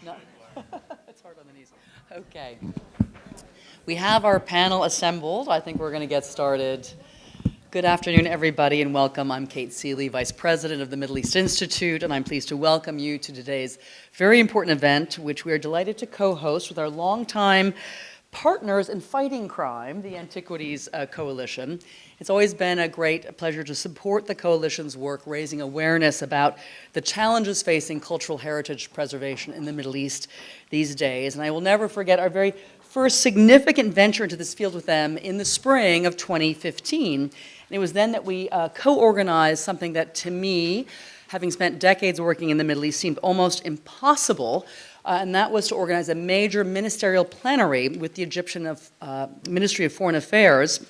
No. It's hard on the knees. Okay. We have our panel assembled. I think we're going to get started. Good afternoon, everybody, and welcome. I'm Kate Seeley, Vice President of the Middle East Institute, and I'm pleased to welcome you to today's very important event, which we are delighted to co-host with our longtime partners in fighting crime, the Antiquities Coalition. It's always been a great pleasure to support the coalition's work, raising awareness about the challenges facing cultural heritage preservation in the Middle East these days. And I will never forget our very first significant venture into this field with them in the spring of 2015. And it was then that we co-organized something that, to me, having spent decades working in the Middle East, seemed almost impossible. And that was to organize a major ministerial plenary with the Egyptian Ministry of Foreign Affairs,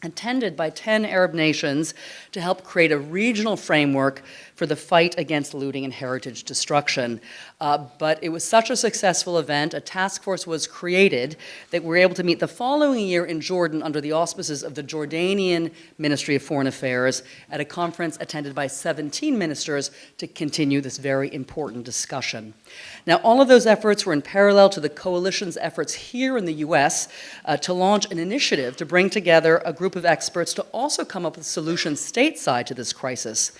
attended by 10 Arab nations, to help create a regional framework for the fight against looting and heritage destruction. But it was such a successful event, a task force was created that we were able to meet the following year in Jordan under the auspices of the Jordanian Ministry of Foreign Affairs at a conference attended by 17 ministers to continue this very important discussion. Now, all of those efforts were in parallel to the coalition's efforts here in the US to launch an initiative to bring together a group of experts to also come up with solutions stateside to this crisis.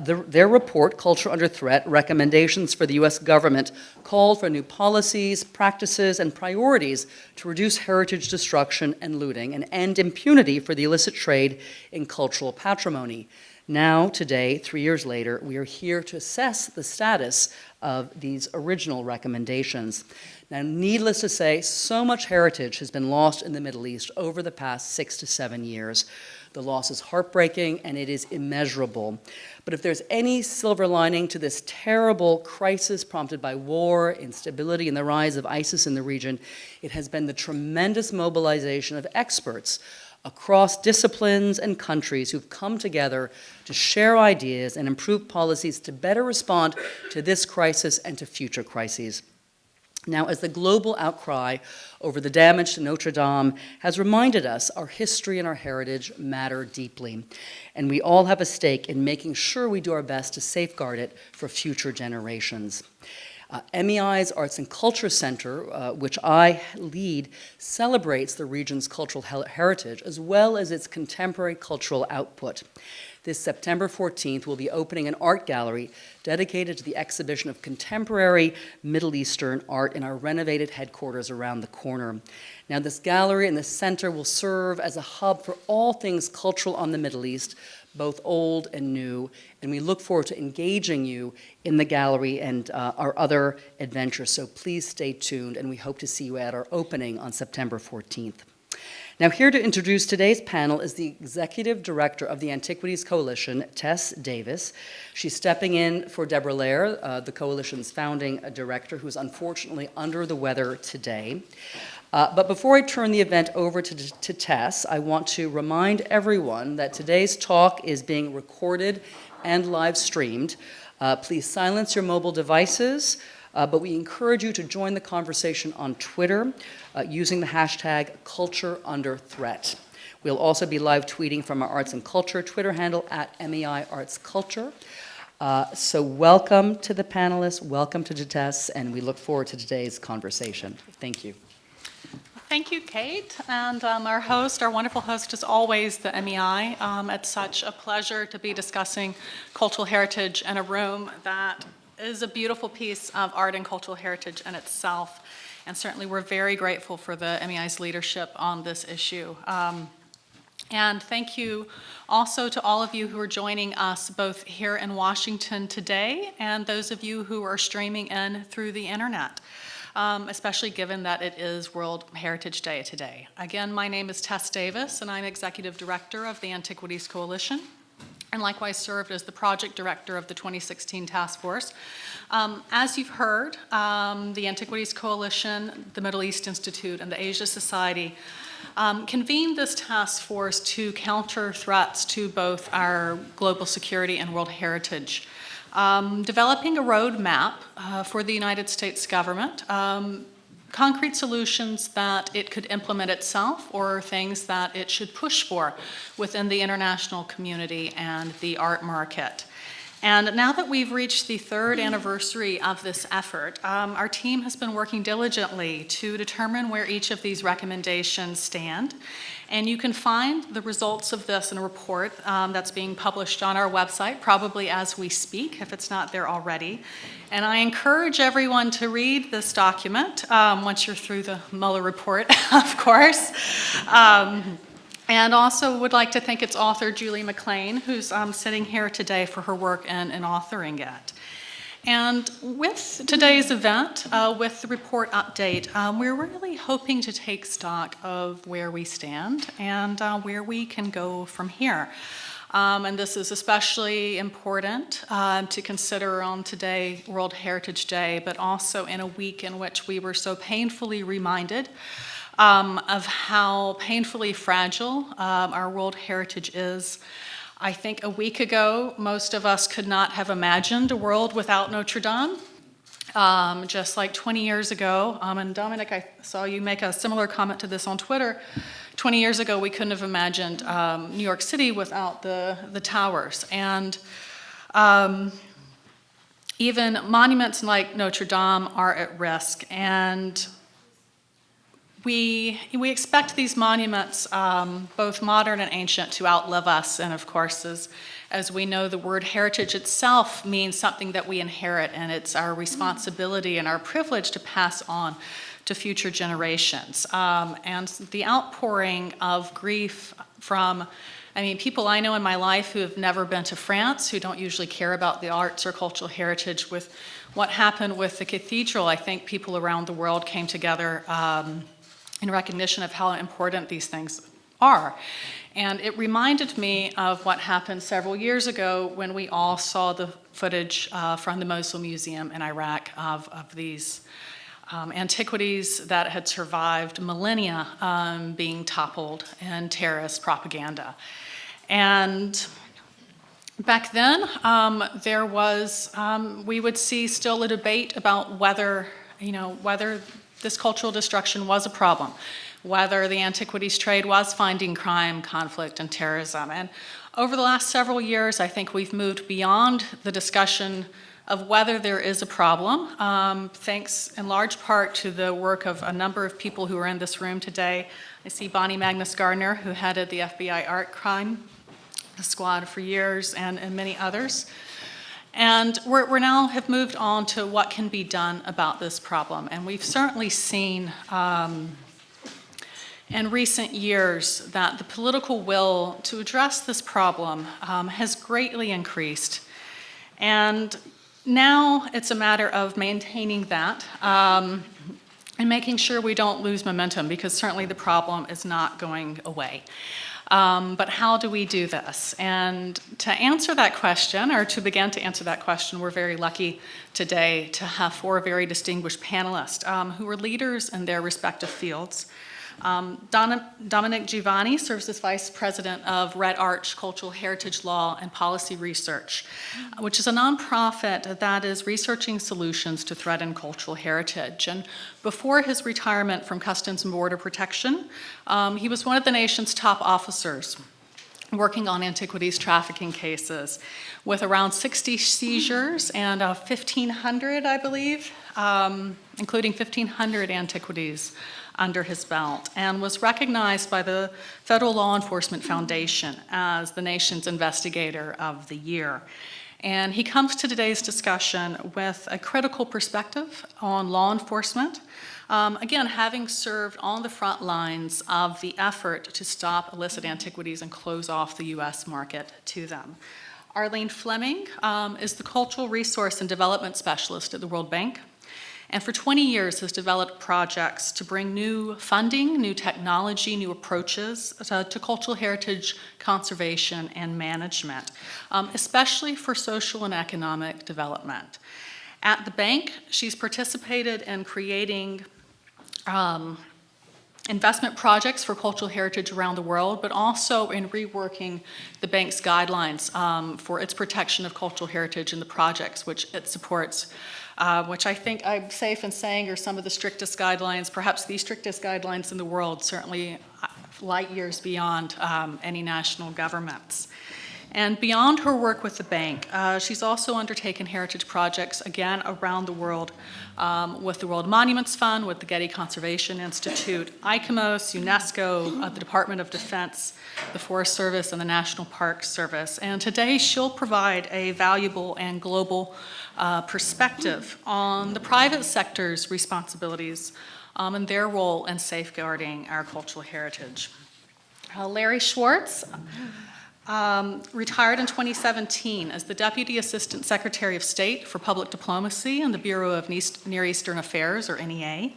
Their report, Culture Under Threat, Recommendations for the U.S. Government, called for new policies, practices, and priorities to reduce heritage destruction and looting and end impunity for the illicit trade in cultural patrimony. Now, today, 3 years later, we are here to assess the status of these original recommendations. Now, needless to say, so much heritage has been lost in the Middle East over the past 6 to 7 years. The loss is heartbreaking and it is immeasurable. But if there's any silver lining to this terrible crisis prompted by war, instability, and the rise of ISIS in the region, it has been the tremendous mobilization of experts across disciplines and countries who've come together to share ideas and improve policies to better respond to this crisis and to future crises. Now, as the global outcry over the damage to Notre Dame has reminded us, our history and our heritage matter deeply, and we all have a stake in making sure we do our best to safeguard it for future generations. MEI's Arts and Culture Center, which I lead, celebrates the region's cultural heritage as well as its contemporary cultural output. This September 14th, we'll be opening an art gallery dedicated to the exhibition of contemporary Middle Eastern art in our renovated headquarters around the corner. Now, this gallery and this center will serve as a hub for all things cultural on the Middle East, both old and new, and we look forward to engaging you in the gallery and our other adventures, so please stay tuned, and we hope to see you at our opening on September 14th. Now, here to introduce today's panel is the Executive Director of the Antiquities Coalition, Tess Davis. She's stepping in for Deborah Lair, the Coalition's founding director, who's unfortunately under the weather today. But before I turn the event over to Tess, I want to remind everyone that today's talk is being recorded and live streamed. Please silence your mobile devices, but we encourage you to join the conversation on Twitter using the hashtag #CultureUnderThreat. We'll also be live tweeting from our Arts and Culture Twitter handle at MEI Arts Culture. So welcome to the panelists, welcome to Tess, and we look forward to today's conversation. Thank you. Thank you, Kate, and our host, our wonderful host, is always the MEI. It's such a pleasure to be discussing cultural heritage in a room that is a beautiful piece of art and cultural heritage in itself, and certainly we're very grateful for the MEI's leadership on this issue. And thank you also to all of you who are joining us both here in Washington today and those of you who are streaming in through the internet. Especially given that it is World Heritage Day today. Again, my name is Tess Davis, and I'm Executive Director of the Antiquities Coalition, and likewise served as the Project Director of the 2016 Task Force. As you've heard, the Antiquities Coalition, the Middle East Institute, and the Asia Society convened this task force to counter threats to both our global security and world heritage. Developing a roadmap for the United States government, concrete solutions that it could implement itself or things that it should push for within the international community and the art market. And now that we've reached the third anniversary of this effort, our team has been working diligently to determine where each of these recommendations stand. And you can find the results of this in a report that's being published on our website, probably as we speak, if it's not there already. And I encourage everyone to read this document once you're through the Mueller report, of course. And also would like to thank its author, Julie McLean, who's sitting here today for her work in authoring it. And with today's event, with the report update, we're really hoping to take stock of where we stand and where we can go from here. And this is especially important to consider on today, World Heritage Day, but also in a week in which we were so painfully reminded of how painfully fragile our World Heritage is. I think a week ago, most of us could not have imagined a world without Notre Dame. Just like 20 years ago, and Dominic, I saw you make a similar comment to this on Twitter. 20 years ago, we couldn't have imagined New York City without the towers. And even monuments like Notre Dame are at risk. And we expect these monuments, both modern and ancient, to outlive us. And of course, as we know, the word heritage itself means something that we inherit, and it's our responsibility and our privilege to pass on to future generations. And the outpouring of grief from, people I know in my life who have never been to France, who don't usually care about the arts or cultural heritage. With what happened with the cathedral, I think people around the world came together in recognition of how important these things are. And it reminded me of what happened several years ago when we all saw the footage from the Mosul Museum in Iraq of these antiquities that had survived millennia being toppled in terrorist propaganda. And back then, there was, we would see still a debate about whether this cultural destruction was a problem, whether the antiquities trade was finding crime, conflict, and terrorism. And over the last several years, I think we've moved beyond the discussion of whether there is a problem, thanks in large part to the work of a number of people who are in this room today. I see Bonnie Magnus Gardner, who headed the FBI Art Crime Squad for years, and many others. And we're now have moved on to what can be done about this problem. And we've certainly seen in recent years that the political will to address this problem has greatly increased. And now it's a matter of maintaining that and making sure we don't lose momentum, because certainly the problem is not going away. But how do we do this? And to answer that question, or to begin to answer that question, we're very lucky today to have four very distinguished panelists who are leaders in their respective fields. Dominic Giovanni serves as Vice President of Red Arch Cultural Heritage Law and Policy Research, which is a nonprofit that is researching solutions to threaten cultural heritage. And before his retirement from Customs and Border Protection, he was one of the nation's top officers working on antiquities trafficking cases, with around 60 seizures and 1,500, I believe, including 1,500 antiquities under his belt, and was recognized by the Federal Law Enforcement Foundation as the nation's investigator of the year. And he comes to today's discussion with a critical perspective on law enforcement, again, having served on the front lines of the effort to stop illicit antiquities and close off the U.S. market to them. Arlene Fleming is the Cultural Resource and Development Specialist at the World Bank, and for 20 years has developed projects to bring new funding, new technology, new approaches to cultural heritage conservation and management, especially for social and economic development. At the bank, she's participated in creating investment projects for cultural heritage around the world, but also in reworking the bank's guidelines for its protection of cultural heritage and the projects which it supports, which I think I'm safe in saying are some of the strictest guidelines, perhaps the strictest guidelines in the world, certainly light years beyond any national governments. And beyond her work with the bank, she's also undertaken heritage projects, again, around the world, with the World Monuments Fund, with the Getty Conservation Institute, ICOMOS, UNESCO, the Department of Defense, the Forest Service, and the National Park Service. And today she'll provide a valuable and global perspective on the private sector's responsibilities and their role in safeguarding our cultural heritage. Larry Schwartz retired in 2017 as the Deputy Assistant Secretary of State for Public Diplomacy in the Bureau of Near Eastern Affairs, or NEA.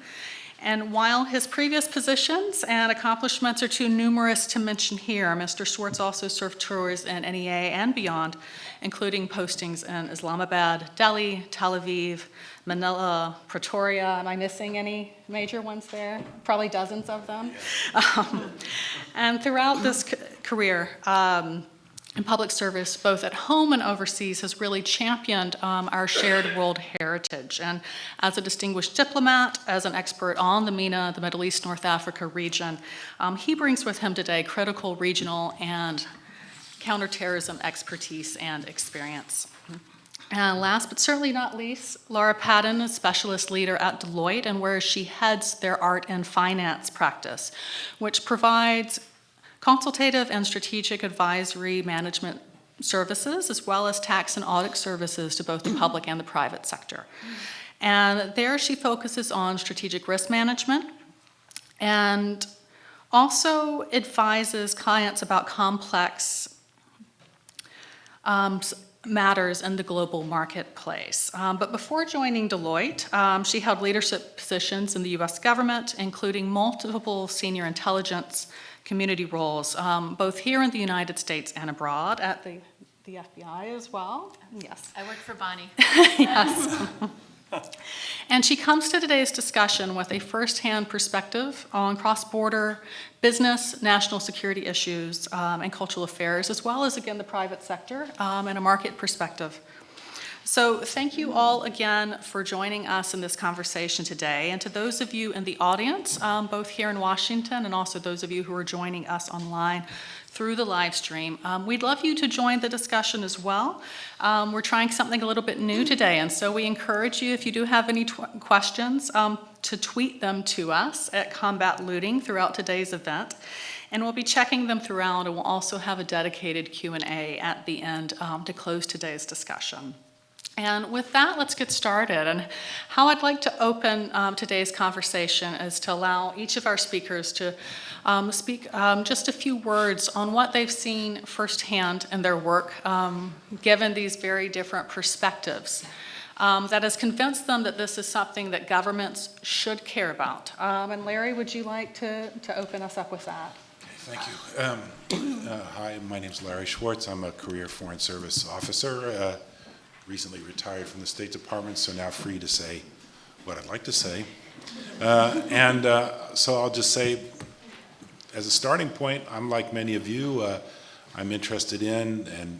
And while his previous positions and accomplishments are too numerous to mention here, Mr. Schwartz also served tours in NEA and beyond, including postings in Islamabad, Delhi, Tel Aviv, Manila, Pretoria. Am I missing any major ones there? Probably dozens of them. And throughout this career, in public service, both at home and overseas, has really championed our shared world heritage. And as a distinguished diplomat, as an expert on the MENA, the Middle East, North Africa region, he brings with him today critical regional and counterterrorism expertise and experience. And last but certainly not least, Laura Patton, a specialist leader at Deloitte, and where she heads their art and finance practice, which provides consultative and strategic advisory management services, as well as tax and audit services to both the public and the private sector. And there she focuses on strategic risk management and also advises clients about complex matters in the global marketplace. But before joining Deloitte, she held leadership positions in the US government, including multiple senior intelligence community roles, both here in the United States and abroad, at the FBI as well. Yes. I work for Bonnie. Yes. And she comes to today's discussion with a firsthand perspective on cross-border business, national security issues, and cultural affairs, as well as, again, the private sector and a market perspective. So thank you all again for joining us in this conversation today. And to those of you in the audience, both here in Washington and also those of you who are joining us online through the live stream, we'd love you to join the discussion as well. We're trying something a little bit new today, and so we encourage you, if you do have any questions, to tweet them to us at Combat Looting throughout today's event. And we'll be checking them throughout, and we'll also have a dedicated Q&A at the end to close today's discussion. And with that, let's get started. And how I'd like to open today's conversation is to allow each of our speakers to speak just a few words on what they've seen firsthand in their work, given these very different perspectives, that has convinced them that this is something that governments should care about. And Larry, would you like to open us up with that? Thank you. Hi, my name's Larry Schwartz. I'm a career Foreign Service officer. Recently retired from the State Department, so now free to say what I'd like to say. So I'll just say, as a starting point, I'm like many of you. I'm interested in and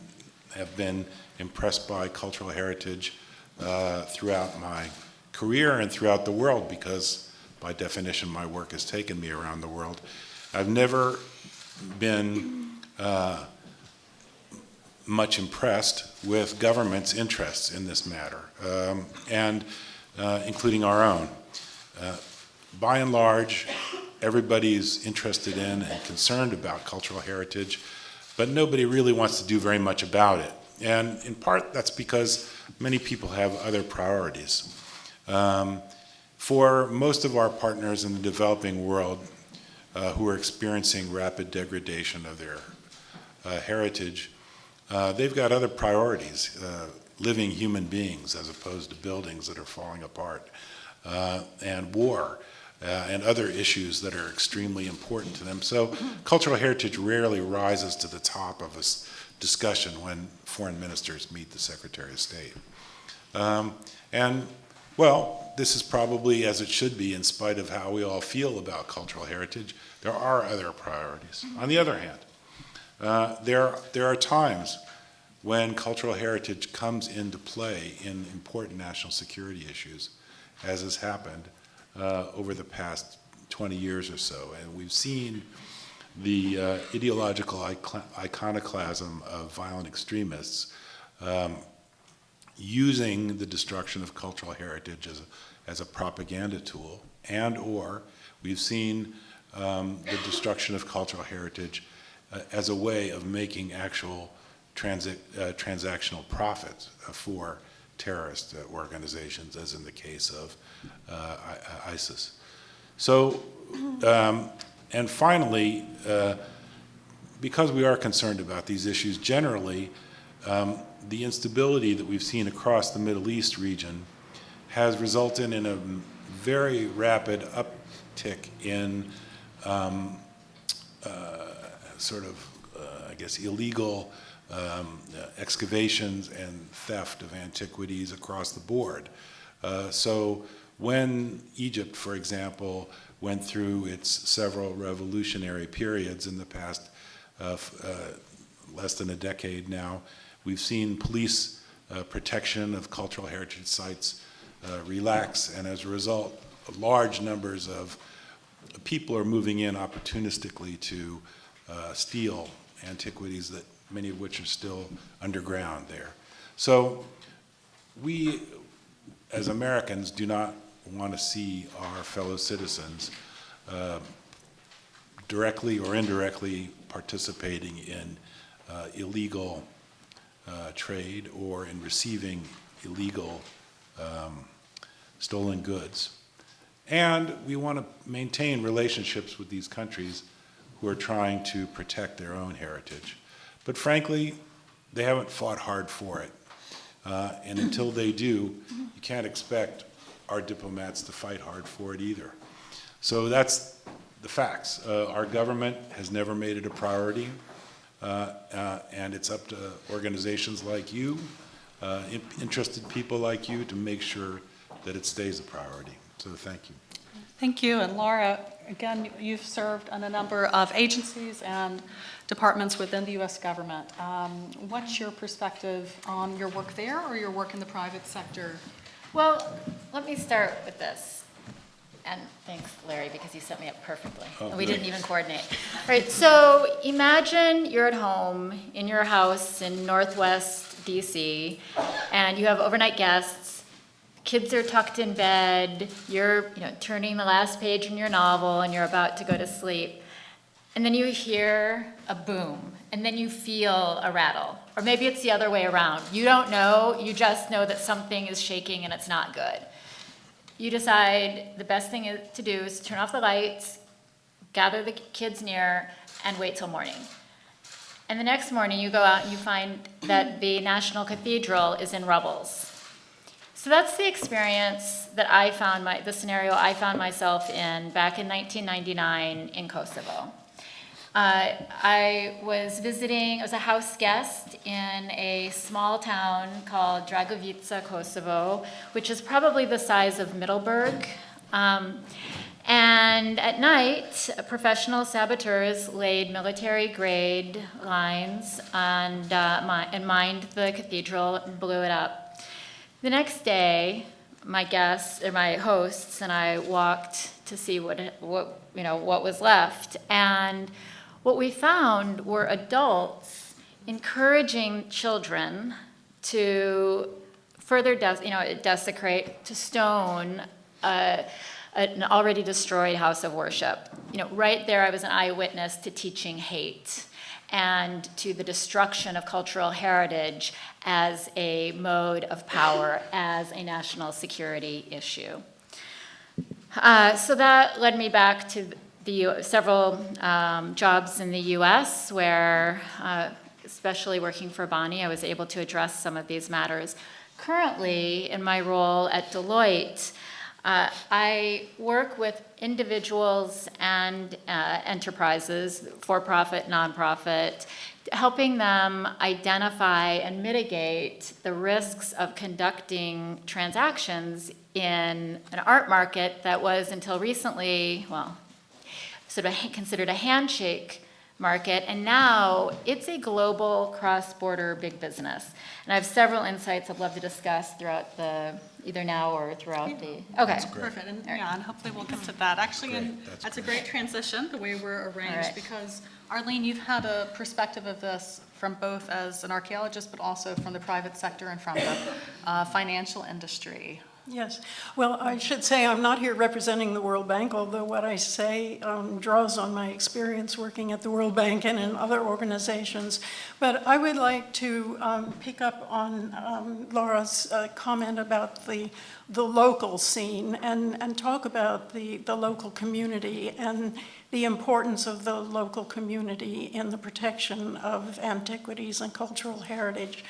have been impressed by cultural heritage throughout my career and throughout the world, because by definition my work has taken me around the world. I've never been much impressed with government's interests in this matter, including our own. By and large, everybody's interested in and concerned about cultural heritage, but nobody really wants to do very much about it. And in part, that's because many people have other priorities. For most of our partners in the developing world who are experiencing rapid degradation of their heritage, they've got other priorities, living human beings as opposed to buildings that are falling apart, and war, and other issues that are extremely important to them. So cultural heritage rarely rises to the top of a discussion when foreign ministers meet the Secretary of State. Well, this is probably as it should be, in spite of how we all feel about cultural heritage. There are other priorities. On the other hand, there are times when cultural heritage comes into play in important national security issues, as has happened over the past 20 years or so. And we've seen the ideological iconoclasm of violent extremists using the destruction of cultural heritage as a propaganda tool, and or we've seen the destruction of cultural heritage as a way of making actual transactional profits for terrorist organizations, as in the case of ISIS. So, and finally, because we are concerned about these issues generally, the instability that we've seen across the Middle East region has resulted in a very rapid uptick in I guess, illegal excavations and theft of antiquities across the board. So when Egypt, for example, went through its several revolutionary periods in the past less than a decade now, we've seen police protection of cultural heritage sites relax, and as a result, large numbers of people are moving in opportunistically to steal antiquities, that many of which are still underground there. So we, as Americans, do not want to see our fellow citizens directly or indirectly participating in illegal trade or in receiving illegal stolen goods. And we want to maintain relationships with these countries who are trying to protect their own heritage. But frankly, they haven't fought hard for it. And until they do, you can't expect our diplomats to fight hard for it either. So that's the facts. Our government has never made it a priority, and it's up to organizations like you, interested people like you, to make sure that it stays a priority. So thank you. Thank you. And Laura, again, you've served on a number of agencies and departments within the U.S. government. What's your perspective on your work there or your work in the private sector? Well, let me start with this. And thanks, Larry, because you set me up perfectly. Oh, and we good. didn't even coordinate. Right, so imagine you're at home in your house in Northwest DC, and you have overnight guests. Kids are tucked in bed. You're, turning the last page in your novel, and you're about to go to sleep. And then you hear a boom, and then you feel a rattle. Or maybe it's the other way around. You don't know, you just know that something is shaking and it's not good. You decide the best thing to do is turn off the lights, gather the kids near, and wait till morning. And the next morning you go out and you find that the National Cathedral is in rubbles. So that's the experience that the scenario I found myself in back in 1999 in Kosovo. I was a house guest in a small town called Dragovica, Kosovo, which is probably the size of Middleburg. And at night, professional saboteurs laid military-grade lines and mined the cathedral and blew it up. The next day, my hosts and I walked to see what was left, and what we found were adults encouraging children to further desecrate, to stone an already destroyed house of worship. Right there I was an eyewitness to teaching hate and to the destruction of cultural heritage as a mode of power, as a national security issue. So that led me back to several jobs in the U.S. where, especially working for Bonnie, I was able to address some of these matters. Currently, in my role at Deloitte, I work with individuals and enterprises, for-profit, nonprofit, helping them identify and mitigate the risks of conducting transactions in an art market that was until recently, sort of considered a handshake market, and now it's a global cross-border big business. And I have several insights I'd love to discuss throughout either now or throughout the, okay. Perfect, and yeah, and hopefully we'll get to that. Actually, Great, and that's that's a great transition, the way we're arranged, right. because Arlene, you've had a perspective of this from both as an archaeologist, but also from the private sector and from the financial industry. Yes. Well, I should say I'm not here representing the World Bank, although what I say draws on my experience working at the World Bank and in other organizations. But I would like to pick up on Laura's comment about the local scene and talk about the local community and the importance of the local community in the protection of antiquities and cultural heritage.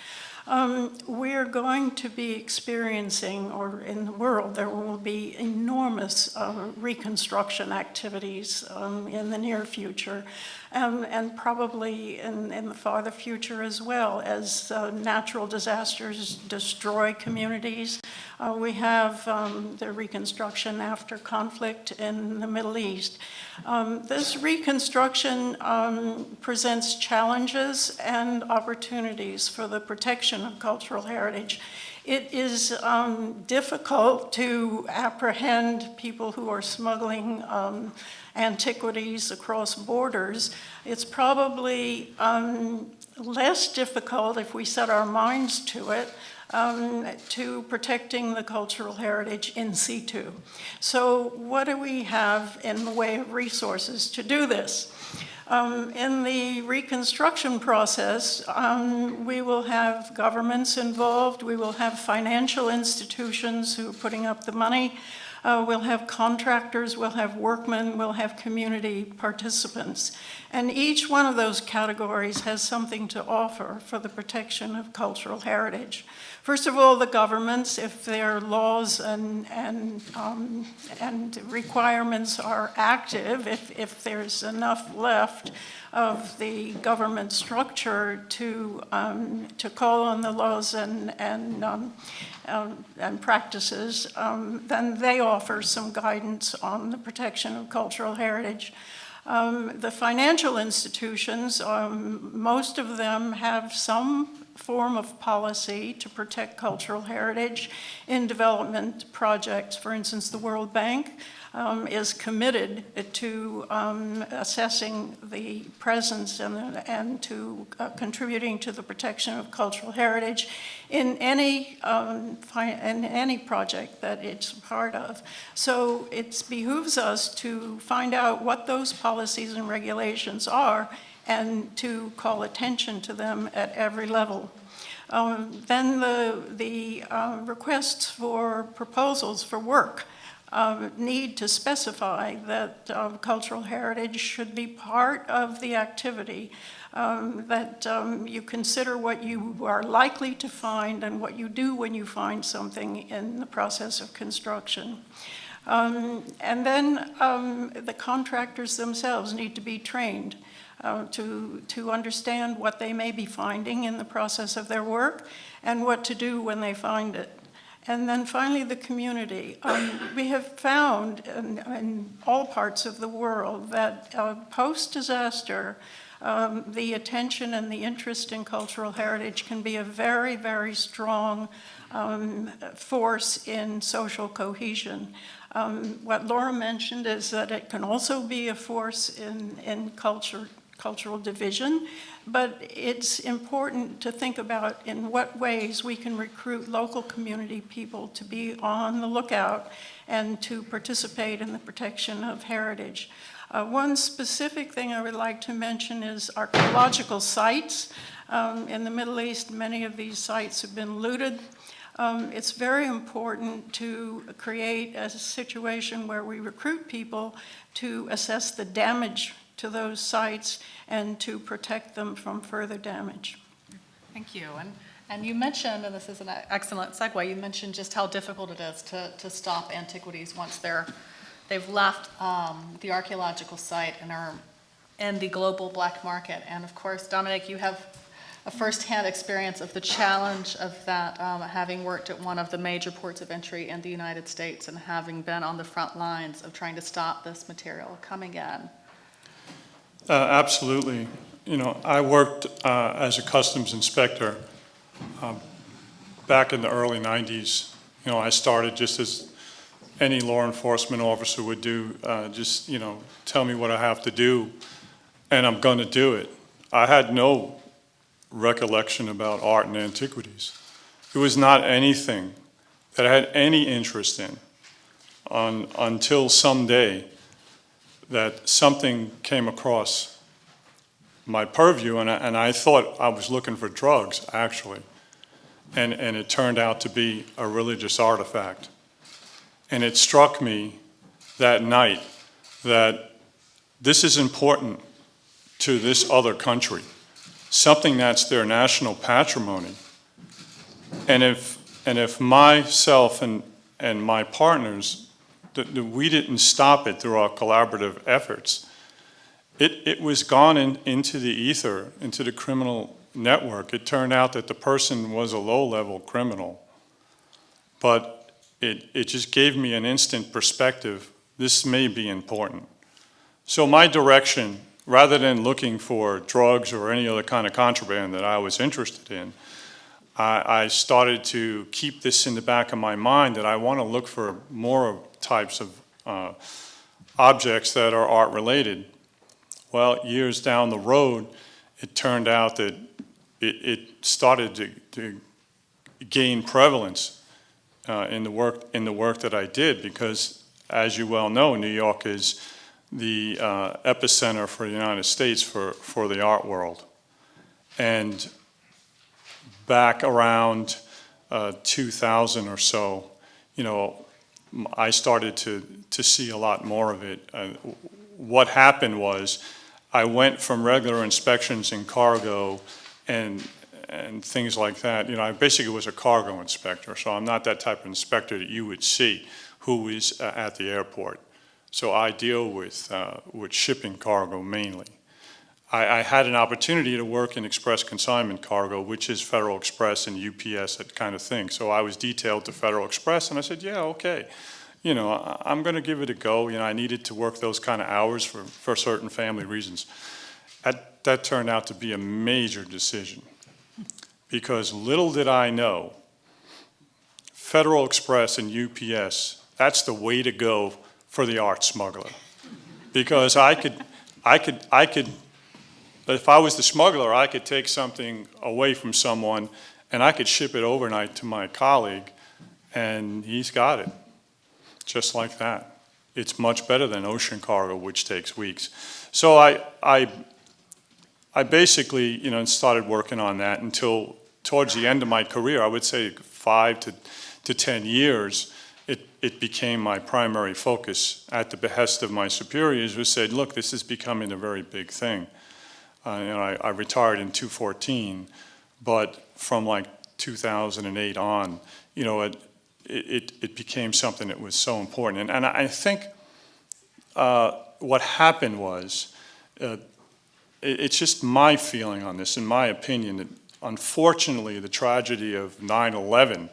We're going to be experiencing, or in the world, there will be enormous reconstruction activities in the near future, and probably in the farther future as well, as natural disasters destroy communities. We have the reconstruction after conflict in the Middle East. This reconstruction presents challenges and opportunities for the protection of cultural heritage. It is difficult to apprehend people who are smuggling antiquities across borders. It's probably less difficult if we set our minds to it, to protecting the cultural heritage in situ. So what do we have in the way of resources to do this? In the reconstruction process, we will have governments involved, we will have financial institutions who are putting up the money, we'll have contractors, we'll have workmen, we'll have community participants. And each one of those categories has something to offer for the protection of cultural heritage. First of all, the governments, if their laws and requirements are active, if there's enough left of the government structure to call on the laws and practices, then they offer some guidance on the protection of cultural heritage. The financial institutions, most of them have some form of policy to protect cultural heritage in development projects. For instance, the World Bank is committed to assessing the presence and to contributing to the protection of cultural heritage in any project that it's part of. So it behooves us to find out what those policies and regulations are and to call attention to them at every level. Then the requests for proposals for work need to specify that cultural heritage should be part of the activity, that you consider what you are likely to find and what you do when you find something in the process of construction. And then the contractors themselves need to be trained to understand what they may be finding in the process of their work and what to do when they find it. And then finally, the community. We have found in all parts of the world that post-disaster, the attention and the interest in cultural heritage can be a very, very strong force in social cohesion. What Laura mentioned is that it can also be a force in cultural division, but it's important to think about in what ways we can recruit local community people to be on the lookout and to participate in the protection of heritage. One specific thing I would like to mention is archaeological sites. In the Middle East, many of these sites have been looted. It's very important to create a situation where we recruit people to assess the damage to those sites and to protect them from further damage. Thank you. And you mentioned, and this is an excellent segue, you mentioned just how difficult it is to stop antiquities once they've left the archaeological site and are in the global black market. And of course, Dominic, you have a firsthand experience of the challenge of that, having worked at one of the major ports of entry in the United States and having been on the front lines of trying to stop this material coming in. Absolutely. You know, I worked as a customs inspector back in the early 90s. You know, I started just as any law enforcement officer would do, just, you know, tell me what I have to do, and I'm going to do it. I had no recollection about art and antiquities. It was not anything that I had any interest in until someday that something came across my purview, and I thought I was looking for drugs, actually. And it turned out to be a religious artifact. And it struck me that night that this is important to this other country, something that's their national patrimony. And if myself and my partners, we didn't stop it through our collaborative efforts, it was gone into the ether, into the criminal network. It turned out that the person was a low-level criminal, but it just gave me an instant perspective. This may be important. So my direction, rather than looking for drugs or any other kind of contraband that I was interested in, I started to keep this in the back of my mind that I want to look for more types of objects that are art-related. Well, years down the road, it turned out that it started to gain prevalence in the work that I did, because, as you well know, New York is the epicenter for the United States for the art world. And back around 2000 or so, you know, I started to see a lot more of it. What happened was I went from regular inspections in cargo and things like that. You know, I basically was a cargo inspector, so I'm not that type of inspector that you would see who is at the airport. So I deal with shipping cargo mainly. I had an opportunity to work in express consignment cargo, which is Federal Express and UPS, that kind of thing. So I was detailed to Federal Express, and I said, yeah, okay. You know, I'm going to give it a go. You know, I needed to work those kind of hours for certain family reasons. That turned out to be a major decision, because little did I know, Federal Express and UPS, that's the way to go for the art smuggler. Because I could, if I was the smuggler, I could take something away from someone and I could ship it overnight to my colleague, and he's got it. Just like that. It's much better than ocean cargo, which takes weeks. So I basically, you know, started working on that until towards the end of my career. I would say 5 to 10 years, it became my primary focus at the behest of my superiors, who said, look, this is becoming a very big thing. You know, I retired in 2014, but from like 2008 on, you know, it became something that was so important. And I think what happened was, it's just my feeling on this, in my opinion, that unfortunately the tragedy of 9/11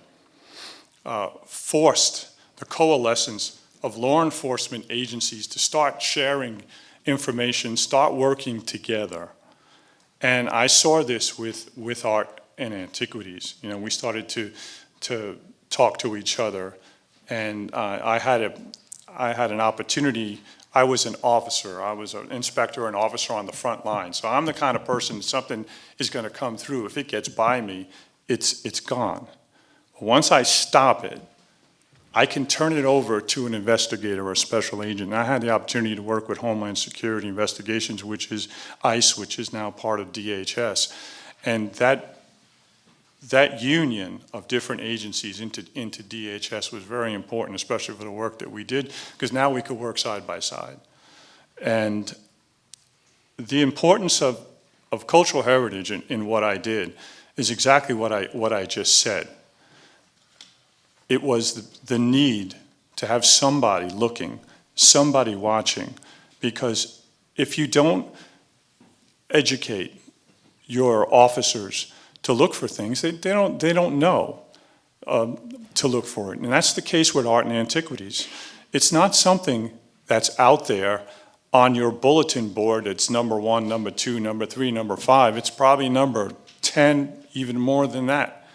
forced the coalescence of law enforcement agencies to start sharing information, start working together. And I saw this with art and antiquities. You know, we started to talk to each other, and I had an opportunity. I was an officer. I was an inspector, an officer on the front line. So I'm the kind of person, something is going to come through. If it gets by me, it's gone. Once I stop it, I can turn it over to an investigator or a special agent. And I had the opportunity to work with Homeland Security Investigations, which is ICE, which is now part of DHS. And that union of different agencies into DHS was very important, especially for the work that we did, because now we could work side by side. And the importance of cultural heritage in what I did is exactly what I just said. It was the need to have somebody looking, somebody watching, because if you don't educate your officers to look for things, they don't know to look for it. And that's the case with art and antiquities. It's not something that's out there on your bulletin board, it's number 1, number 2, number 3, number 5. It's probably number 10, even more than that.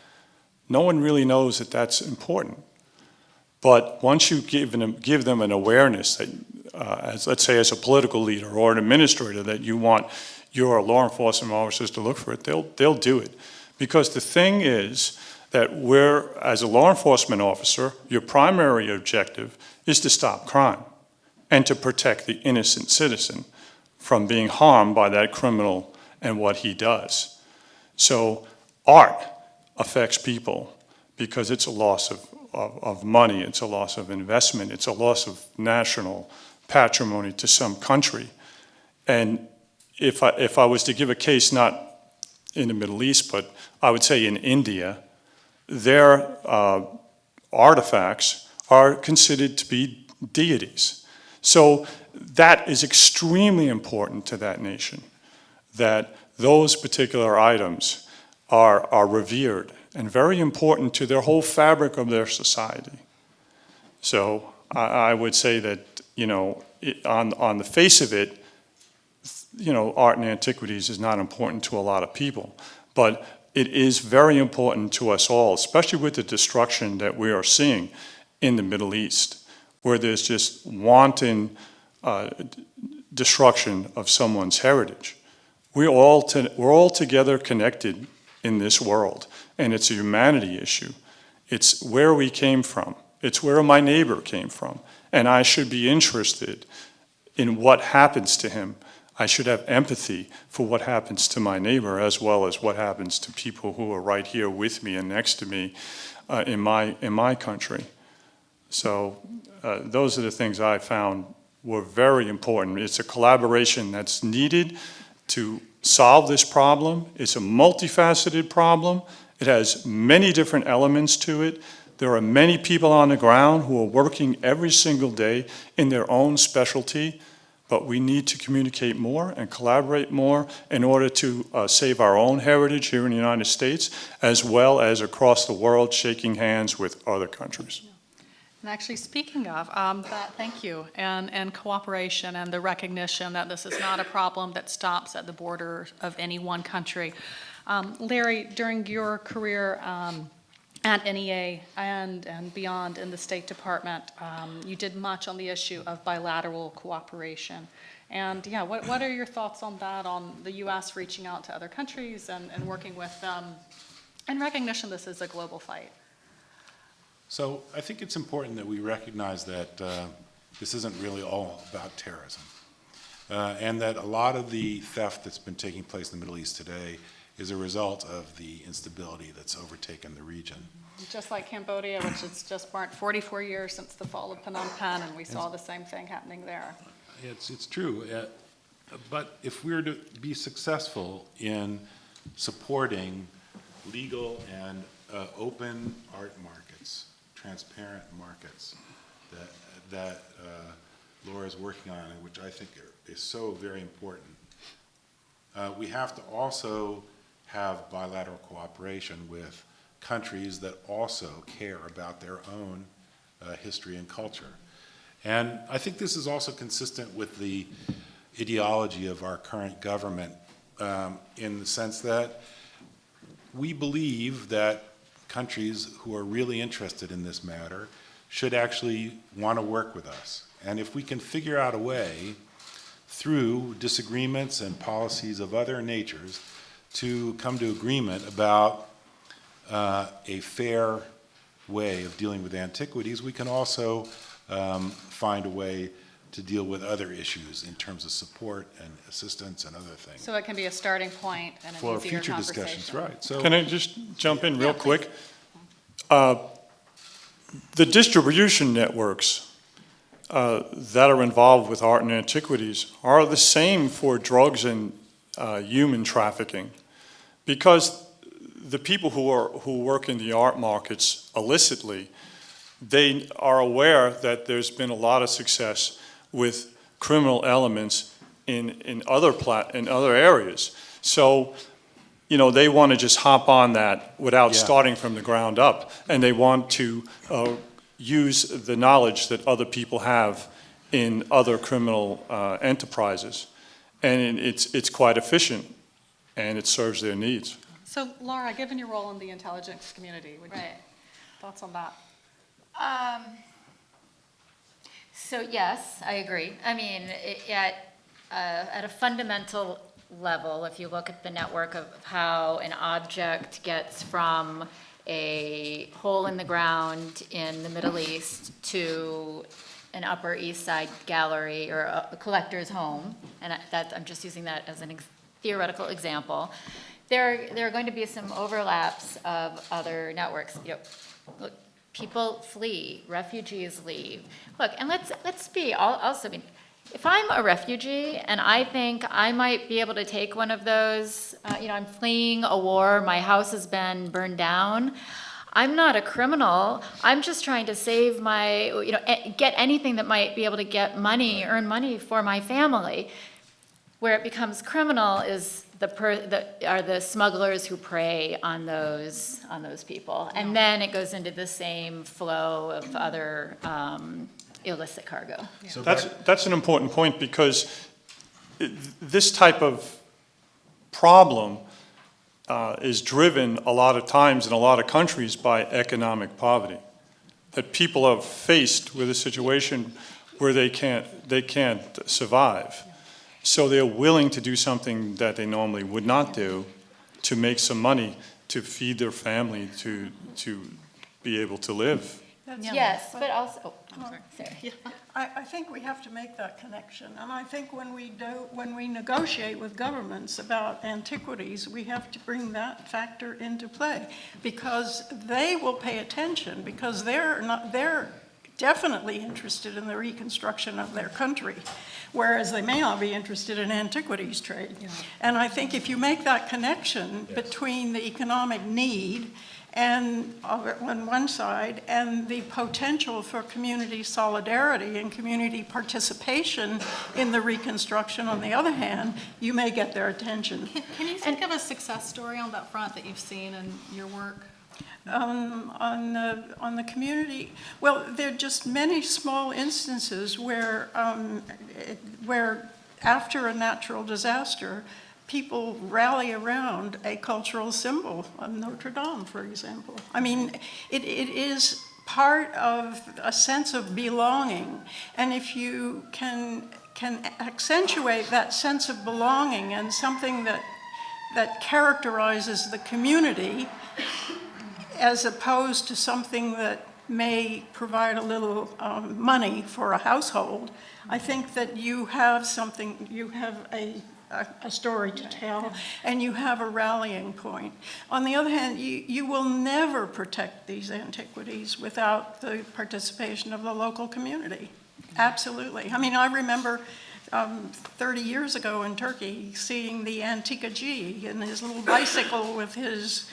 No one really knows that that's important. But once you give them an awareness that, as, let's say, as a political leader or an administrator, that you want your law enforcement officers to look for it, they'll do it. Because the thing is that as a law enforcement officer, your primary objective is to stop crime and to protect the innocent citizen from being harmed by that criminal and what he does. So art affects people because it's a loss of money, it's a loss of investment, it's a loss of national patrimony to some country. And if I was to give a case, not in the Middle East, but I would say in India, their artifacts are considered to be deities. So that is extremely important to that nation, that those particular items are revered and very important to their whole fabric of their society. So I would say that, on the face of it, art and antiquities is not important to a lot of people, but it is very important to us all, especially with the destruction that we are seeing in the Middle East, where there's just wanton destruction of someone's heritage. We're all together connected in this world, and it's a humanity issue. It's where we came from. It's where my neighbor came from, and I should be interested in what happens to him. I should have empathy for what happens to my neighbor as well as what happens to people who are right here with me and next to me in my country. So those are the things I found were very important. It's a collaboration that's needed to solve this problem. It's a multifaceted problem. It has many different elements to it. There are many people on the ground who are working every single day in their own specialty, but we need to communicate more and collaborate more in order to save our own heritage here in the United States, as well as across the world, shaking hands with other countries. And actually, speaking of that, thank you, and cooperation and the recognition that this is not a problem that stops at the border of any one country. Larry, during your career at NEA and beyond in the State Department, you did much on the issue of bilateral cooperation. And yeah, what are your thoughts on that, on the U.S. reaching out to other countries and working with them in recognition this is a global fight? So I think it's important that we recognize that this isn't really all about terrorism, and that a lot of the theft that's been taking place in the Middle East today is a result of the instability that's overtaken the region. Just like Cambodia, which has just marked 44 years since the fall of Phnom Penh, and we saw the same thing happening there. It's true, but if we're to be successful in supporting legal and open art markets, transparent markets that Laura is working on, which I think is so very important, we have to also have bilateral cooperation with countries that also care about their own history and culture. And I think this is also consistent with the ideology of our current government in the sense that we believe that countries who are really interested in this matter should actually want to work with us. And if we can figure out a way through disagreements and policies of other natures to come to agreement about a fair way of dealing with antiquities, we can also find a way to deal with other issues in terms of support and assistance and other things. So it can be a starting point and an For easier future conversation. discussions, right. So, Can I just jump in real quick? The distribution networks that are involved with art and antiquities are the same for drugs and human trafficking, because the people who work in the art markets illicitly, they are aware that there's been a lot of success with criminal elements in other areas. So, they want to just hop on that without starting from the ground up, and they want to use the knowledge that other people have in other criminal enterprises. And it's quite efficient, and it serves their needs. So Laura, given your role in the intelligence community, thoughts on that? So yes, I agree. I mean, at a fundamental level, if you look at the network of how an object gets from a hole in the ground in the Middle East to an Upper East Side gallery or a collector's home, and I'm just using that as a theoretical example, there are going to be some overlaps of other networks. You know, look, people flee, refugees leave. Look, and let's be also, I mean, if I'm a refugee and I think I might be able to take one of those, I'm fleeing a war, my house has been burned down, I'm not a criminal. I'm just trying to save get anything that might be able to get money, earn money for my family. Where it becomes criminal is the smugglers who prey on those people, and then it goes into the same flow of other illicit cargo. So that's an important point, because this type of problem is driven a lot of times in a lot of countries by economic poverty. That people are faced with a situation where they can't survive. So they're willing to do something that they normally would not do to make some money to feed their family, to be able to live. Yes, but also, I'm sorry. I think we have to make that connection, and I think when we negotiate with governments about antiquities, we have to bring that factor into play, because they will pay attention, because they're definitely interested in the reconstruction of their country, whereas they may not be interested in antiquities trade. Yeah. And I think if you make that connection between the economic need and on one side, and the potential for community solidarity and community participation in the reconstruction on the other hand, you may get their attention. Can you think of a success story on that front that you've seen in your work? On the community, well, there are just many small instances where after a natural disaster, people rally around a cultural symbol, Notre Dame, for example. I mean, it is part of a sense of belonging, and if you can accentuate that sense of belonging and something that characterizes the community, as opposed to something that may provide a little money for a household, I think that you have something, you have a story to tell, and you have a rallying point. On the other hand, you will never protect these antiquities without the participation of the local community. Absolutely. I mean, I remember 30 years ago in Turkey seeing the Antiquity and his little bicycle with his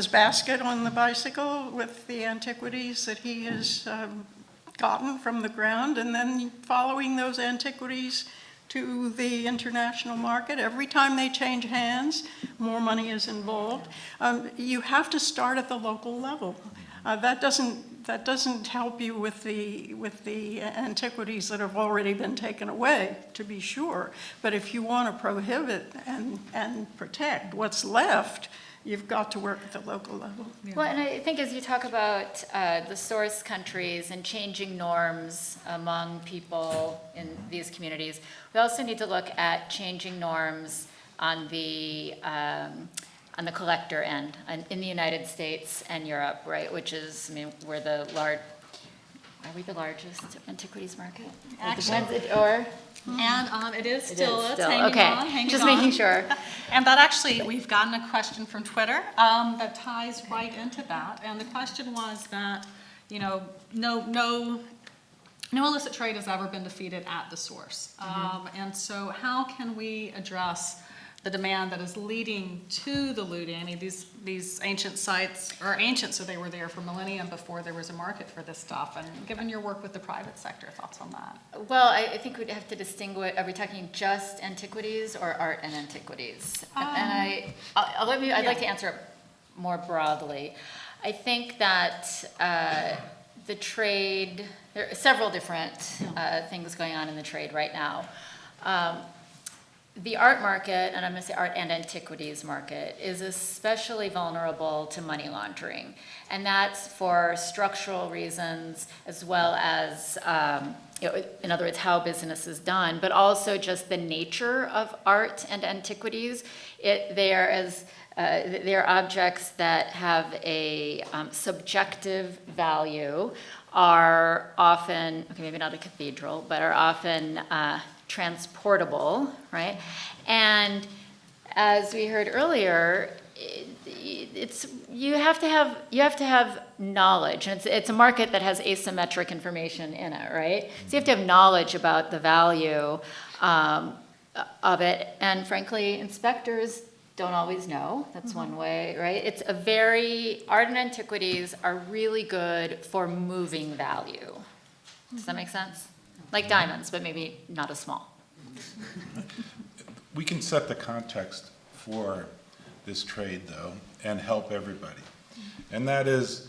basket on the bicycle with the antiquities that he has gotten from the ground, and then following those antiquities to the international market. Every time they change hands, more money is involved. You have to start at the local level. That doesn't help you with the antiquities that have already been taken away, to be sure. But if you want to prohibit and protect what's left, you've got to work at the local level. Yeah. Well, and I think as you talk about the source countries and changing norms among people in these communities, we also need to look at changing norms on the collector end, in the United States and Europe, right? Which is, I mean, are we the largest antiquities market? Actually, and it is still hanging okay. on. Just making sure. And that actually, we've gotten a question from Twitter that ties right into that. And the question was that, no illicit trade has ever been defeated at the source. And so how can we address the demand that is leading to the looting? I mean, these ancient sites are ancient, so they were there for millennia before there was a market for this stuff. And given your work with the private sector, thoughts on that? Well, I think we'd have to distinguish, are we talking just antiquities or art and antiquities? And I'd like to answer it more broadly. I think that the trade, there are several different things going on in the trade right now. The art market, and I'm going to say art and antiquities market, is especially vulnerable to money laundering. And that's for structural reasons as well as, in other words, how business is done, but also just the nature of art and antiquities. They are objects that have a subjective value, are often, okay, maybe not a cathedral, but are often transportable, right? And as we heard earlier, you have to have knowledge, and it's a market that has asymmetric information in it, right? So you have to have knowledge about the value of it, and frankly, inspectors don't always know. That's one way, right? Art and antiquities are really good for moving value. Does that make sense? Like diamonds, but maybe not as small. We can set the context for this trade, though, and help everybody. And that is,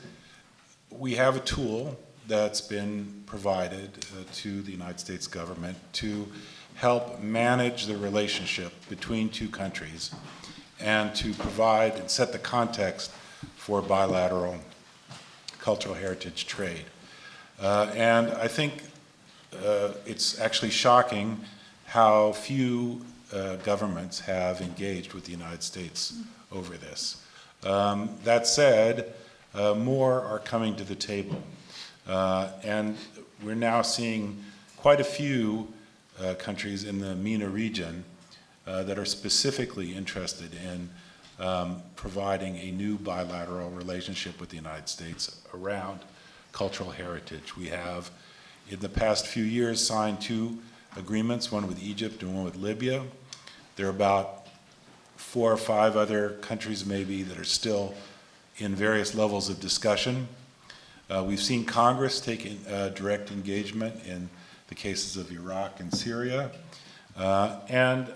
we have a tool that's been provided to the United States government to help manage the relationship between two countries and to provide and set the context for bilateral cultural heritage trade. And I think it's actually shocking how few governments have engaged with the United States over this. That said, more are coming to the table. And we're now seeing quite a few countries in the MENA region that are specifically interested in providing a new bilateral relationship with the United States around cultural heritage. We have, in the past few years, signed 2 agreements, one with Egypt and one with Libya. There are about 4 or 5 other countries maybe that are still in various levels of discussion. We've seen Congress take direct engagement in the cases of Iraq and Syria. And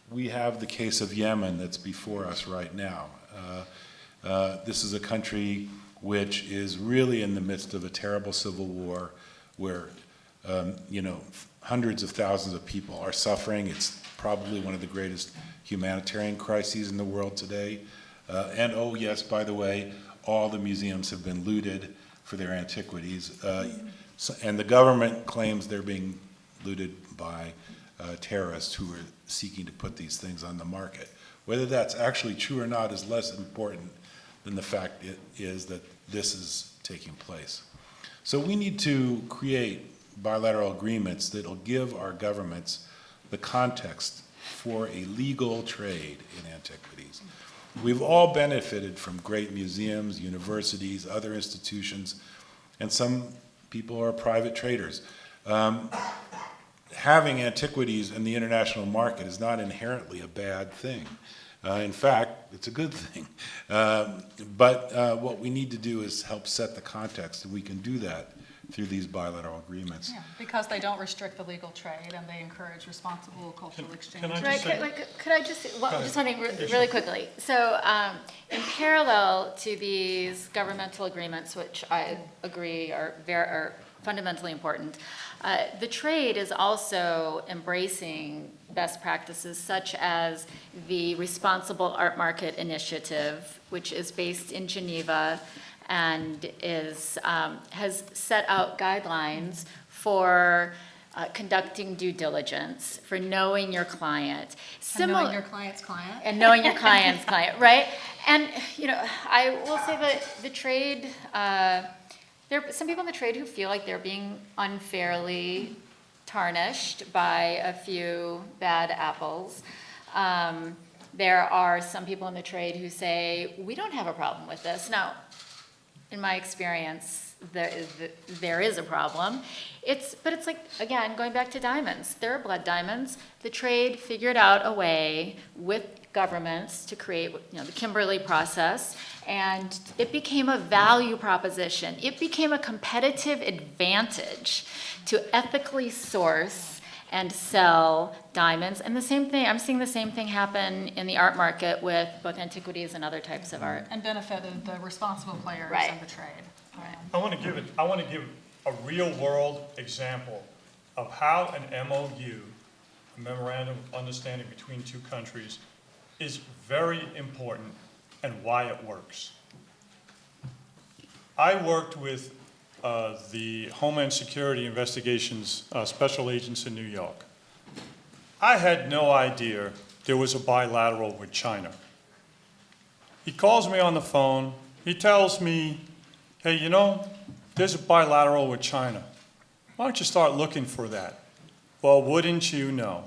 we have the case of Yemen that's before us right now. This is a country which is really in the midst of a terrible civil war where, hundreds of thousands of people are suffering. It's probably one of the greatest humanitarian crises in the world today. And oh yes, by the way, all the museums have been looted for their antiquities. And the government claims they're being looted by terrorists who are seeking to put these things on the market. Whether that's actually true or not is less important than the fact is that this is taking place. So we need to create bilateral agreements that'll give our governments the context for a legal trade in antiquities. We've all benefited from great museums, universities, other institutions, and some people are private traders. Having antiquities in the international market is not inherently a bad thing. In fact, it's a good thing. But what we need to do is help set the context, and we can do that through these bilateral agreements. Yeah, because they don't restrict the legal trade and they encourage responsible cultural exchange. Right, could I just something really quickly? So in parallel to these governmental agreements, which I agree are fundamentally important, the trade is also embracing best practices such as the Responsible Art Market Initiative, which is based in Geneva and has set out guidelines for conducting due diligence, for knowing your client. And knowing your client's client. And knowing your client's client, right? And, I will say that the trade, there are some people in the trade who feel like they're being unfairly tarnished by a few bad apples. There are some people in the trade who say, we don't have a problem with this. Now, in my experience, there is a problem. But it's like, again, going back to diamonds. There are blood diamonds. The trade figured out a way with governments to create, the Kimberley process, and it became a value proposition. It became a competitive advantage to ethically source and sell diamonds. And the same thing, I'm seeing the same thing happen in the art market with both antiquities and other types of art. And benefited the responsible players Right. in the trade. I want to give a real-world example of how an MOU, a Memorandum of Understanding between two countries, is very important and why it works. I worked with the Homeland Security Investigations Special Agents in New York. I had no idea there was a bilateral with China. He calls me on the phone. He tells me, hey, you know, there's a bilateral with China. Why don't you start looking for that? Well, wouldn't you know?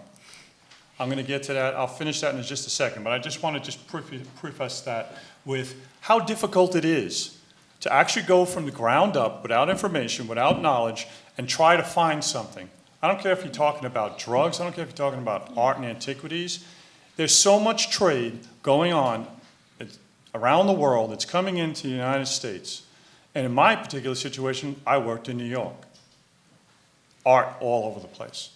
I'm going to get to that. I'll finish that in just a second, but I just want to just preface that with how difficult it is to actually go from the ground up without information, without knowledge, and try to find something. I don't care if you're talking about drugs. I don't care if you're talking about art and antiquities. There's so much trade going on around the world that's coming into the United States. And in my particular situation, I worked in New York. Art all over the place.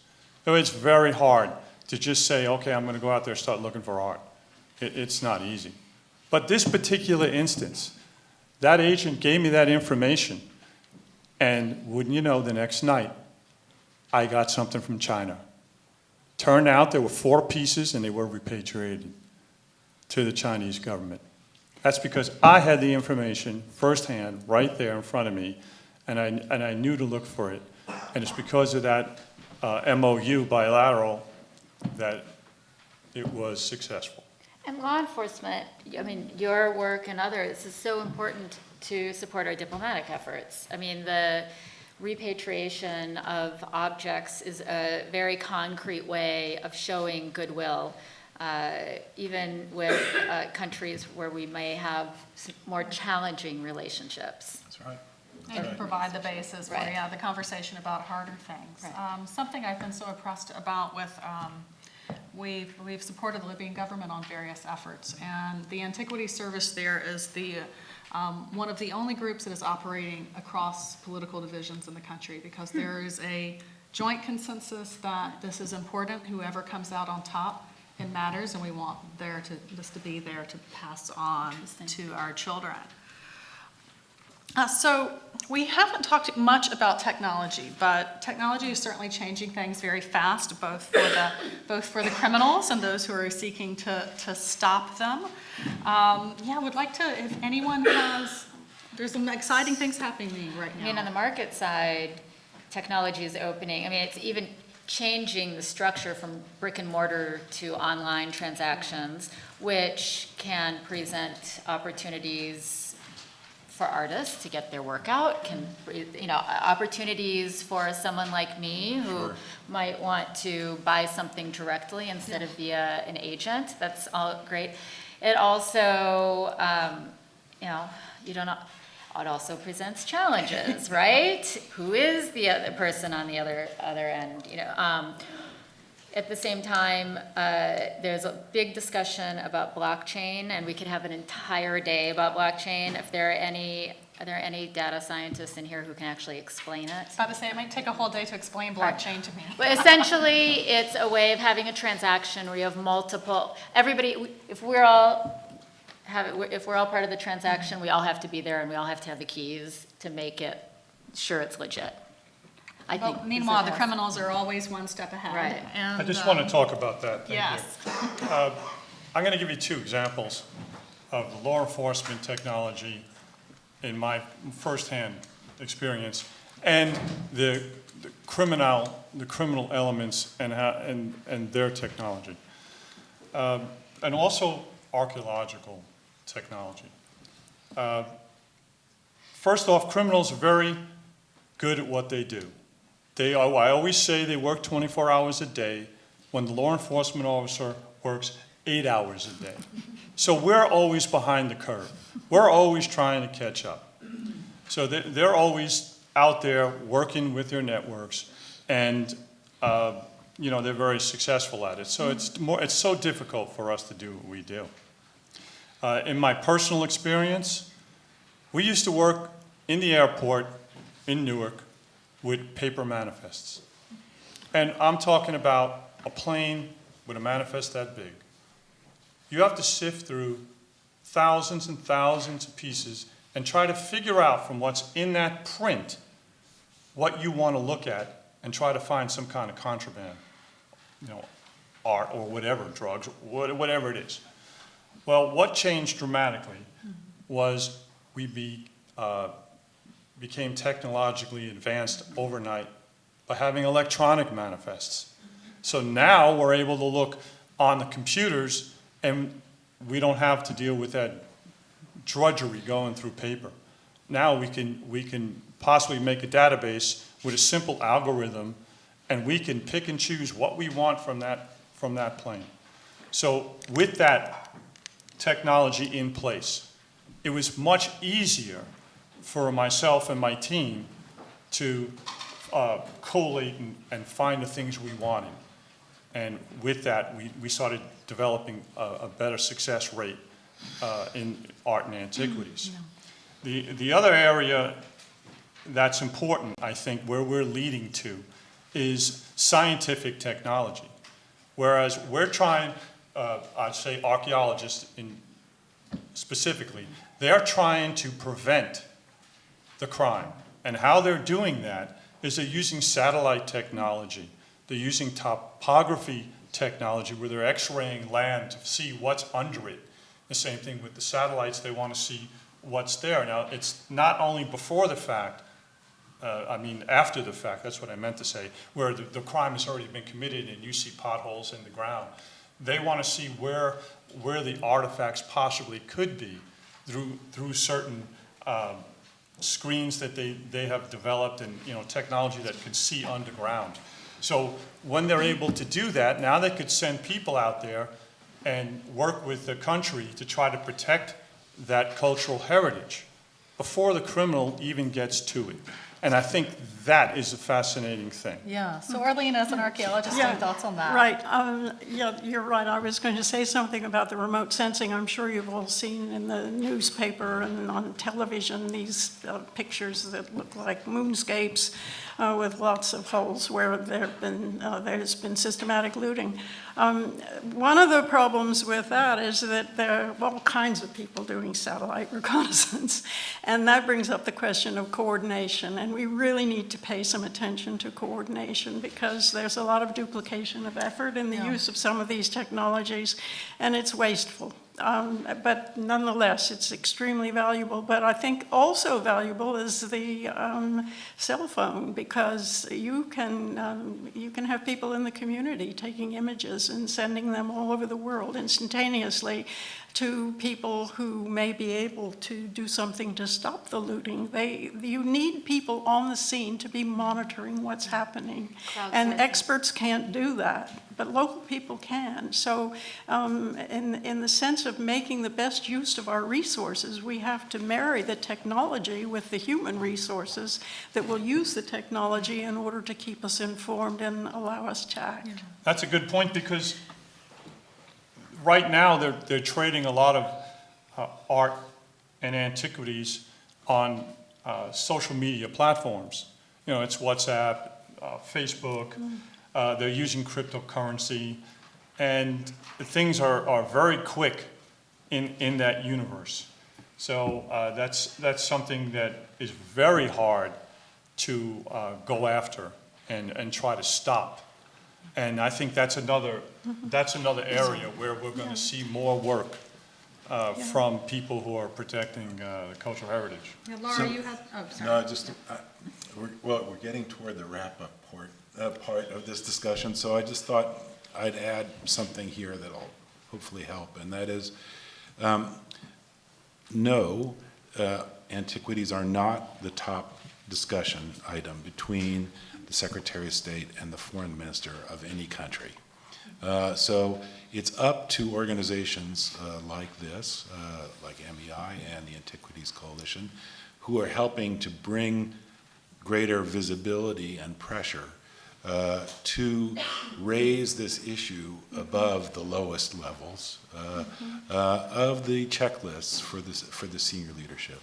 So it's very hard to just say, okay, I'm going to go out there and start looking for art. It's not easy. But this particular instance, that agent gave me that information, and wouldn't you know, the next night, I got something from China. Turned out there were 4 pieces, and they were repatriated to the Chinese government. That's because I had the information firsthand, right there in front of me, and I knew to look for it. And it's because of that MOU, bilateral, that it was successful. And law enforcement, I mean, your work and others is so important to support our diplomatic efforts. I mean, the repatriation of objects is a very concrete way of showing goodwill, even with countries where we may have more challenging relationships. That's right. And to provide the basis for, Right. yeah, the conversation about harder things. Right. Something I've been so impressed about with, we've supported the Libyan government on various efforts, and the Antiquities Service there is the one of the only groups that is operating across political divisions in the country, because there is a joint consensus that this is important. Whoever comes out on top, it matters, and we want this to be there to pass on to our children. So we haven't talked much about technology, but technology is certainly changing things very fast, both for the criminals and those who are seeking to stop them. Yeah, would like to, if anyone has, there's some exciting things happening right now. I mean, on the market side, technology is opening, I mean, it's even changing the structure from brick and mortar to online transactions, which can present opportunities for artists to get their work out, opportunities for someone like me who might want to buy something directly instead of via an agent. That's all great. It also, it also presents challenges, right? Who is the other person on the other end? At the same time, there's a big discussion about blockchain, and we could have an entire day about blockchain. Are there any data scientists in here who can actually explain it? I was about to say, it might take a whole day to explain blockchain to me. But essentially, it's a way of having a transaction where you have multiple, if we're all part of the transaction, we all have to be there, and we all have to have the keys to make it sure it's legit. Well, meanwhile, the criminals are always one step ahead. Right. And, I just want to talk about that. Thank yes. you. I'm going to give you 2 examples of the law enforcement technology in my firsthand experience, and the criminal elements and their technology, and also archaeological technology. First off, criminals are very good at what they do. I always say they work 24 hours a day when the law enforcement officer works 8 hours a day. So we're always behind the curve. We're always trying to catch up. So they're always out there working with their networks, and they're very successful at it. So it's so difficult for us to do what we do. In my personal experience, we used to work in the airport in Newark with paper manifests. And I'm talking about a plane with a manifest that big. You have to sift through thousands and thousands of pieces and try to figure out from what's in that print what you want to look at and try to find some kind of contraband, art or whatever, drugs, whatever it is. Well, what changed dramatically was we became technologically advanced overnight by having electronic manifests. So now we're able to look on the computers and we don't have to deal with that drudgery going through paper. Now we can possibly make a database with a simple algorithm, and we can pick and choose what we want from that plane. So with that technology in place, it was much easier for myself and my team to collate and find the things we wanted. And with that, we started developing a better success rate in art and antiquities. The other area that's important, I think, where we're leading to is scientific technology. Whereas we're trying, I'd say archaeologists specifically, they're trying to prevent the crime. And how they're doing that is they're using satellite technology. They're using topography technology where they're x-raying land to see what's under it. The same thing with the satellites, they want to see what's there. Now, it's not only before the fact, after the fact, that's what I meant to say, where the crime has already been committed and you see potholes in the ground. They want to see where the artifacts possibly could be through certain screens that they have developed and technology that can see underground. So when they're able to do that, now they could send people out there and work with the country to try to protect that cultural heritage before the criminal even gets to it. And I think that is a fascinating thing. Yeah, so Arlene, as an archaeologist, any thoughts on that? Right. Yeah, you're right. I was going to say something about the remote sensing. I'm sure you've all seen in the newspaper and on television these pictures that look like moonscapes with lots of holes where there's been systematic looting. One of the problems with that is that there are all kinds of people doing satellite reconnaissance, and that brings up the question of coordination. And we really need to pay some attention to coordination because there's a lot of duplication of effort in the use of some of these technologies, and it's wasteful. But nonetheless, it's extremely valuable. But I think also valuable is the cell phone, because you can have people in the community taking images and sending them all over the world instantaneously to people who may be able to do something to stop the looting. You need people on the scene to be monitoring what's happening. And experts can't do that, but local people can. So in the sense of making the best use of our resources, we have to marry the technology with the human resources that will use the technology in order to keep us informed and allow us to act. That's a good point, because right now they're trading a lot of art and antiquities on social media platforms. It's WhatsApp, Facebook. They're using cryptocurrency, and things are very quick in that universe. So that's something that is very hard to go after and try to stop. And I think that's another area where we're going to see more work from people who are protecting cultural heritage. Yeah, Laura, you had, No, we're getting toward the wrap-up part of this discussion, so I just thought I'd add something here that'll hopefully help, and that is, no, antiquities are not the top discussion item between the Secretary of State and the Foreign Minister of any country. So it's up to organizations like this, like MEI and the Antiquities Coalition, who are helping to bring greater visibility and pressure to raise this issue above the lowest levels of the checklists for the senior leadership.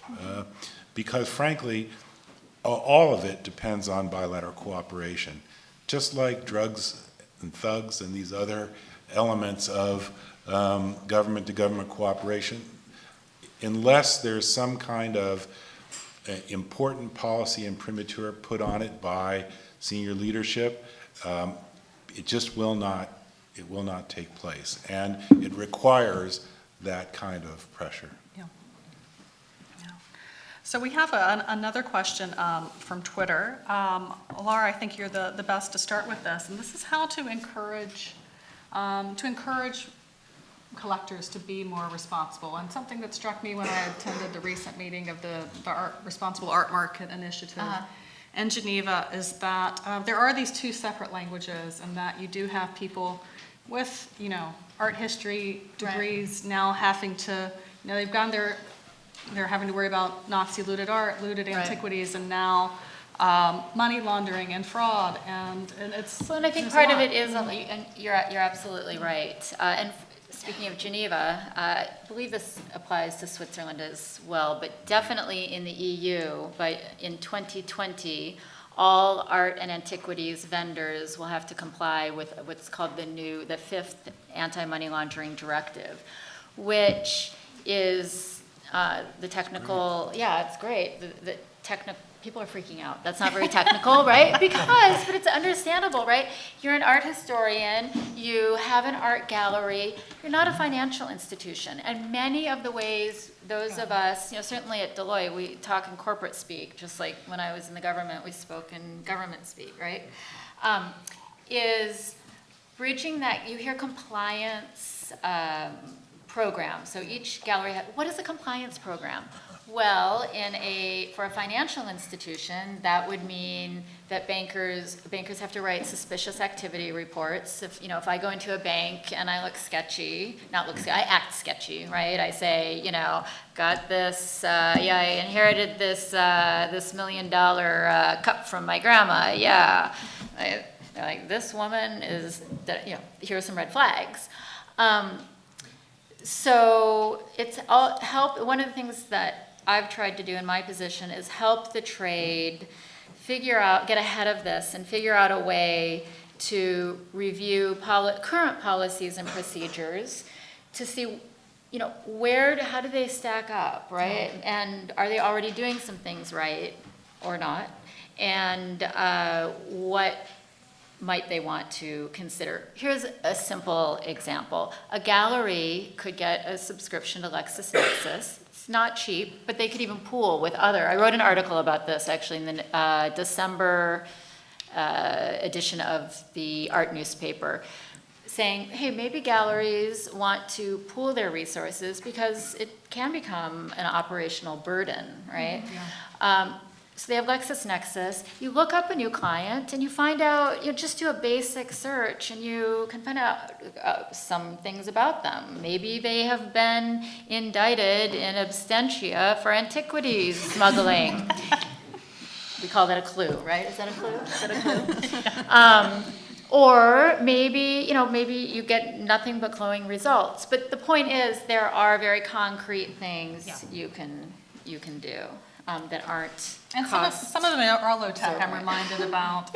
Because frankly, all of it depends on bilateral cooperation. Just like drugs and thugs and these other elements of government-to-government cooperation, unless there's some kind of important policy imprimatur put on it by senior leadership, it just will not take place. And it requires that kind of pressure. Yeah. Yeah. So we have another question from Twitter. Laura, I think you're the best to start with this. And this is how to encourage collectors to be more responsible. And something that struck me when I attended the recent meeting of the Responsible Art Market Initiative in Geneva is that there are these two separate languages, and that you do have people with, art history degrees now having to, they've gone there, they're having to worry about Nazi looted art, looted antiquities, and now money laundering and fraud, and it's. Well, and I think part of it is, and you're absolutely right. And speaking of Geneva, I believe this applies to Switzerland as well, but definitely in the EU. But in 2020, all art and antiquities vendors will have to comply with what's called the fifth anti-money laundering directive, which is the technical. Yeah, it's great. The technical. People are freaking out. That's not very technical, right? But it's understandable, right? You're an art historian, you have an art gallery, you're not a financial institution. And many of the ways those of us, certainly at Deloitte, we talk in corporate speak, just like when I was in the government, we spoke in government speak, right? Is bridging that, you hear compliance program. So each gallery, what is a compliance program? Well, for a financial institution, that would mean that bankers have to write suspicious activity reports. If I go into a bank and I look sketchy, I act sketchy, right? I say, got this, I inherited this $1 million cup from my grandma, yeah. They're like, this woman is, here are some red flags. So it's all one of the things that I've tried to do in my position is help the trade get ahead of this and figure out a way to review current policies and procedures to see, how do they stack up, right? And are they already doing some things right or not? And what might they want to consider? Here's a simple example. A gallery could get a subscription to LexisNexis. It's not cheap, but they could even pool with I wrote an article about this actually in the December edition of the art newspaper, saying, hey, maybe galleries want to pool their resources because it can become an operational burden, right? Yeah. So they have LexisNexis. You look up a new client and you find out, just do a basic search and you can find out some things about them. Maybe they have been indicted in absentia for antiquities smuggling. We call that a clue, right? Is that a clue? Or maybe, maybe you get nothing but glowing results. But the point is, there are very concrete things you can do. That aren't and some of them are low tech. I'm reminded about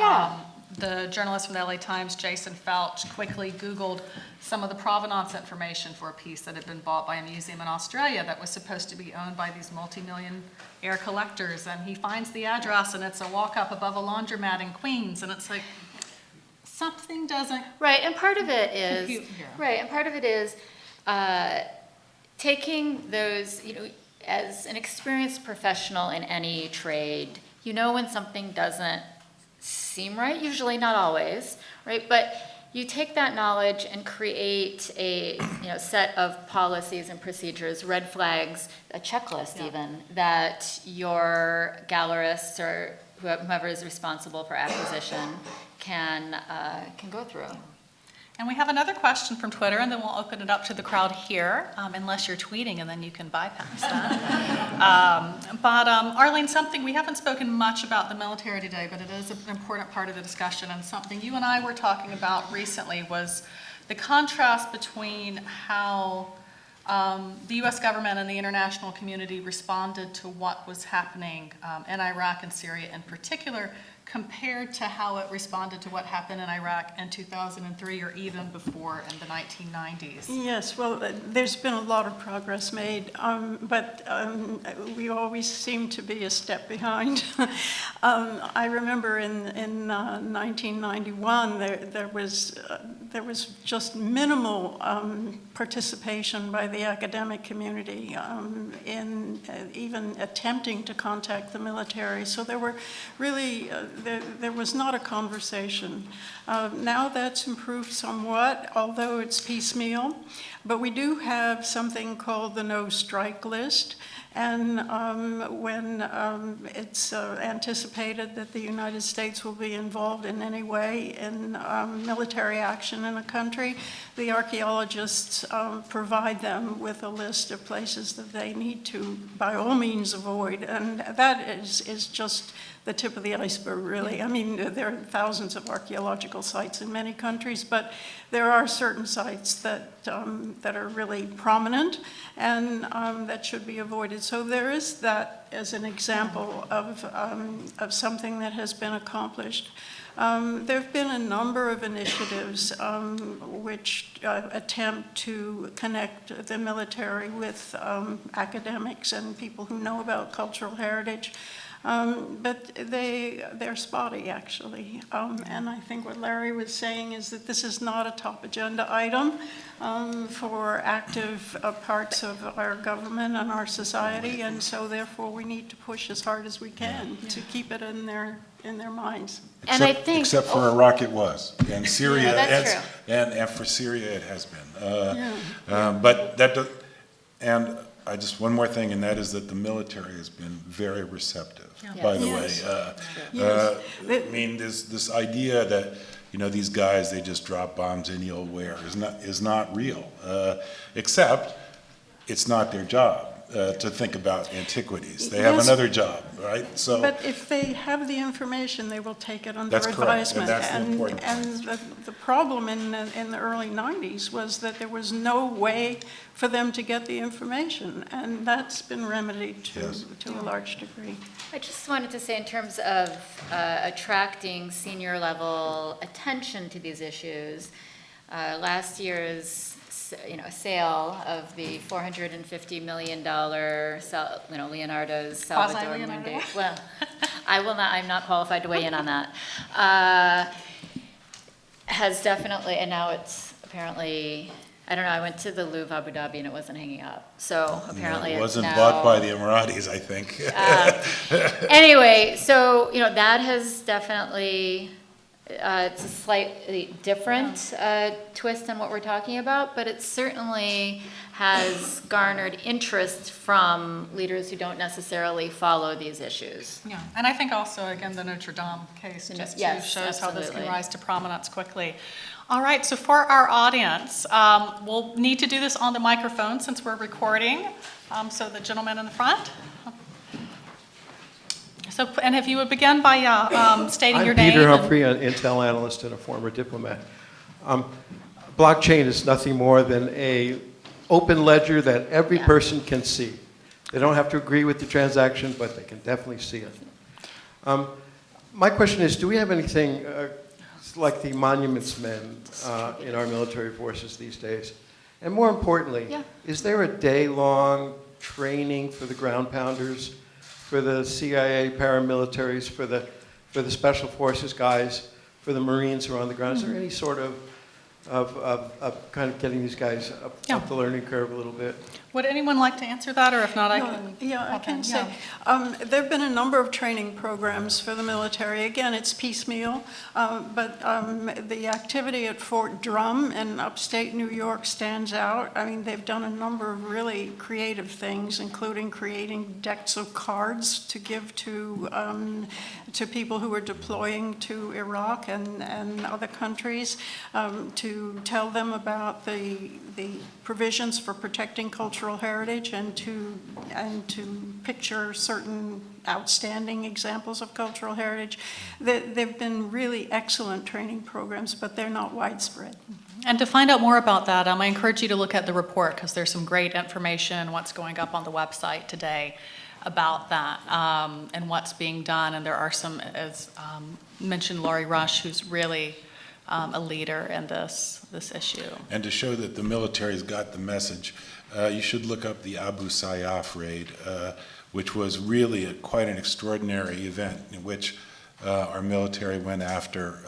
the journalist from the LA Times, Jason Felch, quickly Googled some of the provenance information for a piece that had been bought by a museum in Australia that was supposed to be owned by these multi-millionaire collectors, and he finds the address and it's a walk up above a laundromat in Queens, and it's like something doesn't and part of it is taking those, as an experienced professional in any trade, when something doesn't seem right, usually not always, right? But you take that knowledge and create a set of policies and procedures, red flags, a checklist even, that your gallerists or whoever is responsible for acquisition can go through. And we have another question from Twitter, and then we'll open it up to the crowd here, unless you're tweeting, and then you can bypass that. But Arlene, something, we haven't spoken much about the military today, but it is an important part of the discussion, and something you and I were talking about recently was the contrast between how the U.S. government and the international community responded to what was happening in Iraq and Syria in particular compared to how it responded to what happened in Iraq in 2003 or even before in the 1990s? Yes, well, there's been a lot of progress made, but we always seem to be a step behind. I remember in 1991, there was just minimal participation by the academic community in even attempting to contact the military. So there were really, there was not a conversation. Now that's improved somewhat, although it's piecemeal. But we do have something called the no strike list. And when it's anticipated that the United States will be involved in any way in military action in a country, the archaeologists provide them with a list of places that they need to, by all means, avoid. And that is just the tip of the iceberg, really. I mean, there are thousands of archaeological sites in many countries, but there are certain sites that are really prominent and that should be avoided. So there is that as an example of something that has been accomplished. There have been a number of initiatives which attempt to connect the military with academics and people who know about cultural heritage. But they're spotty, actually. And I think what Larry was saying is that this is not a top agenda item for active parts of our government and our society, and so therefore we need to push as hard as we can to keep it in their minds. And I think, Except for Iraq it was, and Syria, Yeah, that's true. and for Syria it has been. But that, and I just, one more thing, and that is that the military has been very receptive, by the way. I mean, this idea that, you know, these guys, they just drop bombs anywhere is not real, except it's not their job to think about antiquities. They have another job, right? So. But if they have the information, they will take it under That's correct, advisement. and that's the important And the problem in the early 90s was that there was no way for them to get the information, and that's been remedied to a large degree. I just wanted to say in terms of attracting senior level attention to these issues, last year's sale of the $450 million, Leonardo's Salvador Mundi. Well, I'm not qualified to weigh in on that. Has definitely, and now it's apparently, I don't know, I went to the Louvre Abu Dhabi and it wasn't hanging up. So apparently It it's wasn't now, bought by the Emiratis, I think. Anyway, so, that has definitely, it's a slightly different twist on what we're talking about, but it certainly has garnered interest from leaders who don't necessarily follow these issues. Yeah, and I think also, again, the Notre Dame case just Yes, shows how this can absolutely. rise to prominence quickly. All right, so for our audience, we'll need to do this on the microphone since we're recording. So the gentleman in the front. So, and if you would begin by stating your name. I'm Peter and- Humphrey, an Intel analyst and a former diplomat. Blockchain is nothing more than an open ledger that every person can see. They don't have to agree with the transaction, but they can definitely see it. My question is, do we have anything like the monuments men in our military forces these days? And more importantly, is there a day-long training for the ground pounders, for the CIA paramilitaries, for the special forces guys, for the Marines who are on the ground? Is there any sort of kind of getting these guys up the learning curve a little bit? Would anyone like to answer that, or if not, I can? Yeah, I can Okay, say. There have been a number of training programs for the military. Again, it's piecemeal, but the activity at Fort Drum in upstate New York stands out. I mean, they've done a number of really creative things, including creating decks of cards to give to people who are deploying to Iraq and other countries, to tell them about the provisions for protecting cultural heritage and to picture certain outstanding examples of cultural heritage. They've been really excellent training programs, but they're not widespread. And to find out more about that, I encourage you to look at the report because there's some great information, what's going up on the website today. about that and what's being done. And there are some, as mentioned, Laurie Rush, who's really a leader in this issue. And to show that the military's got the message, you should look up the Abu Sayyaf raid, which was really quite an extraordinary event in which our military went after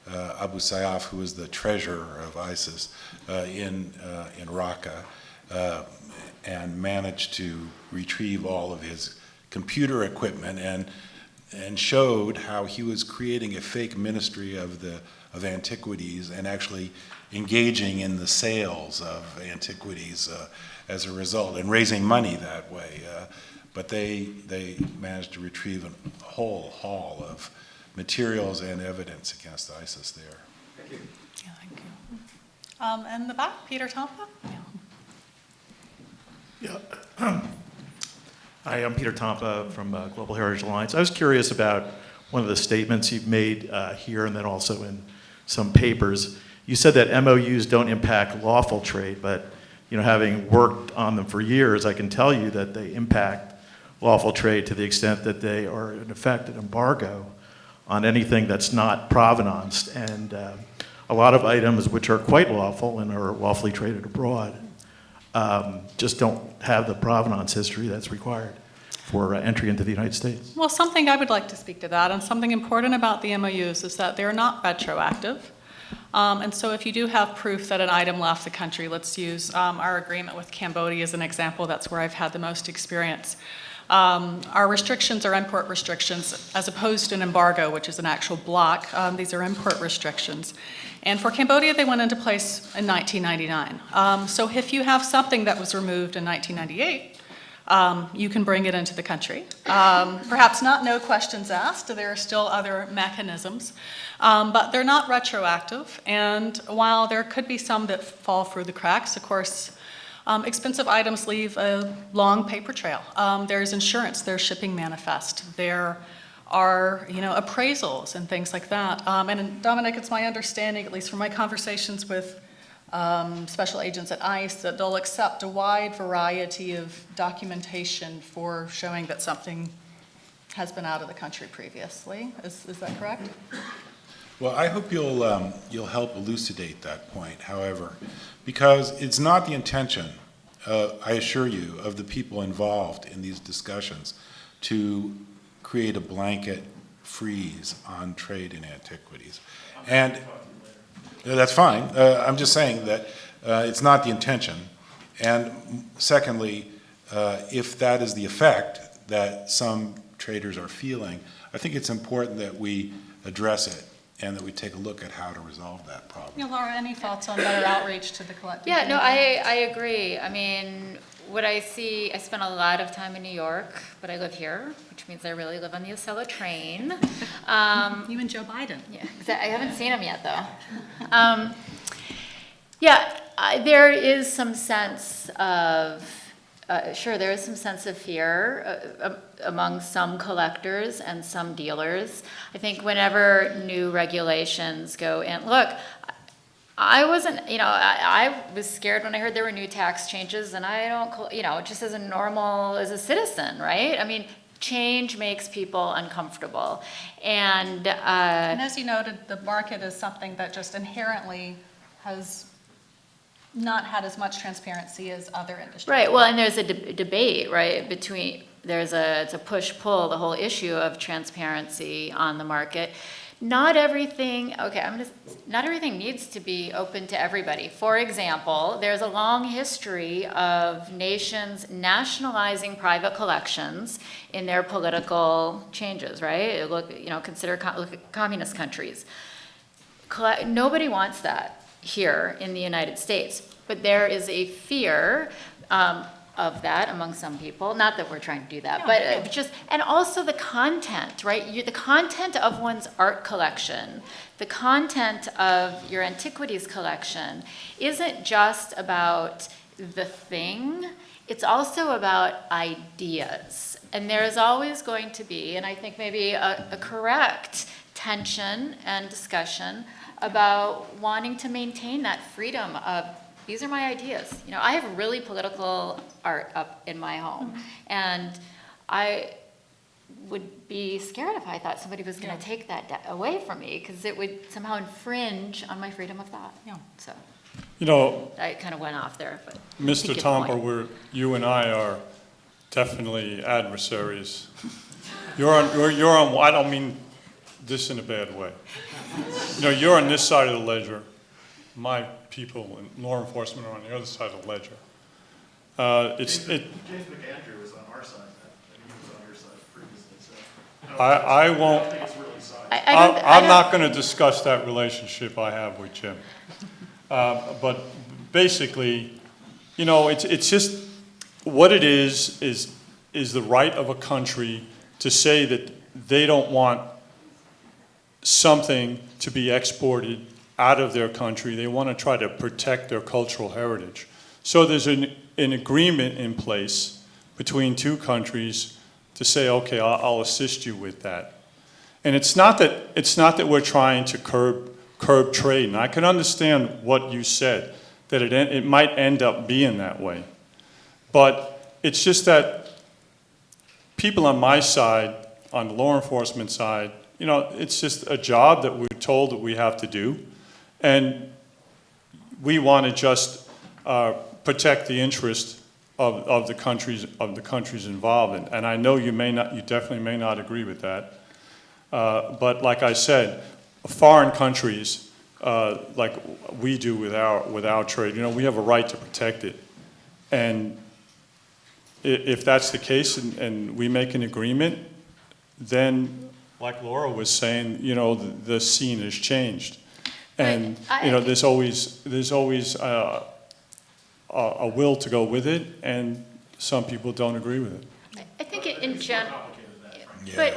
Abu Sayyaf, who was the treasurer of ISIS in Raqqa, and managed to retrieve all of his computer equipment and showed how he was creating a fake ministry of antiquities and actually engaging in the sales of antiquities as a result and raising money that way. But they managed to retrieve a whole haul of materials and evidence against ISIS there. Thank you. Yeah, thank you. In the back, Peter Tompa? Yeah. Hi, I'm Peter Tompa from Global Heritage Alliance. I was curious about one of the statements you've made here and then also in some papers. You said that MOUs don't impact lawful trade, but having worked on them for years, I can tell you that they impact lawful trade to the extent that they are in effect an embargo on anything that's not provenanced. And a lot of items which are quite lawful and are lawfully traded abroad just don't have the provenance history that's required for entry into the United States. Well, something I would like to speak to that, and something important about the MOUs is that they're not retroactive. And so if you do have proof that an item left the country, let's use our agreement with Cambodia as an example. That's where I've had the most experience. Our restrictions are import restrictions as opposed to an embargo, which is an actual block. These are import restrictions. And for Cambodia, they went into place in 1999. So if you have something that was removed in 1998, you can bring it into the country. Perhaps not no questions asked. There are still other mechanisms. But they're not retroactive. And while there could be some that fall through the cracks, of course, expensive items leave a long paper trail. There's insurance, there's shipping manifest, there are appraisals and things like that. And Dominic, it's my understanding, at least from my conversations with special agents at ICE, that they'll accept a wide variety of documentation for showing that something has been out of the country previously. Is that correct? Well, I hope you'll help elucidate that point, however, because it's not the intention, I assure you, of the people involved in these discussions to create a blanket freeze on trade in antiquities. And that's fine. I'm just saying that it's not the intention. And secondly, if that is the effect that some traders are feeling, I think it's important that we address it and that we take a look at how to resolve that problem. Yeah, Laura, any thoughts on better outreach to the collective? Yeah, no, I agree. I mean, what I see, I spent a lot of time in New York, but I live here, which means I really live on the Acela train. You and Joe Biden. Yeah, I haven't seen him yet, though. There is some sense of, there is some sense of fear among some collectors and some dealers. I think whenever new regulations go in, look, I wasn't, I was scared when I heard there were new tax changes, and I don't, just as a citizen, right? I mean, change makes people uncomfortable. And as you noted, the market is something that just inherently has not had as much transparency as other industries. Right, well, and there's a debate, right, it's a push-pull, the whole issue of transparency on the market. Not everything needs to be open to everybody. For example, there's a long history of nations nationalizing private collections in their political changes, right? Consider communist countries. Nobody wants that here in the United States, but there is a fear of that among some people. Not that we're trying to do that, and also the content, right? The content of one's art collection, the content of your antiquities collection isn't just about the thing, it's also about ideas. And there's always going to be, and I think maybe a correct tension and discussion about wanting to maintain that freedom of, these are my ideas. I have really political art up in my home. And I would be scared if I thought somebody was going to take that away from me, because it would somehow infringe on my freedom of thought. Yeah. So You know, I kind of went off there, but. I Mr. get the Tomper, point. you and I are definitely adversaries. You're on, I don't mean this in a bad way. You know, you're on this side of the ledger. My people in law enforcement are on the other side of the ledger. James McAndrew was on our side, and he was on your side previously, so. I won't, think it's really side. I'm not going to discuss that relationship I have with Jim. But basically, you know, it's just, what it is the right of a country to say that they don't want something to be exported out of their country. They want to try to protect their cultural heritage. So there's an agreement in place between two countries to say, okay, I'll assist you with that. And it's not that we're trying to curb trade. And I can understand what you said, that it might end up being that way. But it's just that people on my side, on the law enforcement side, you know, it's just a job that we're told that we have to do. And we want to just protect the interest of the countries involved. And I know you definitely may not agree with that. But like I said, foreign countries, like we do with our trade, you know, we have a right to protect it. And if that's the case and we make an agreement, then, like Laura was saying, you know, the scene has changed. And, you know, there's always a will to go with it, and some people don't agree with it. I think in general, Yeah. but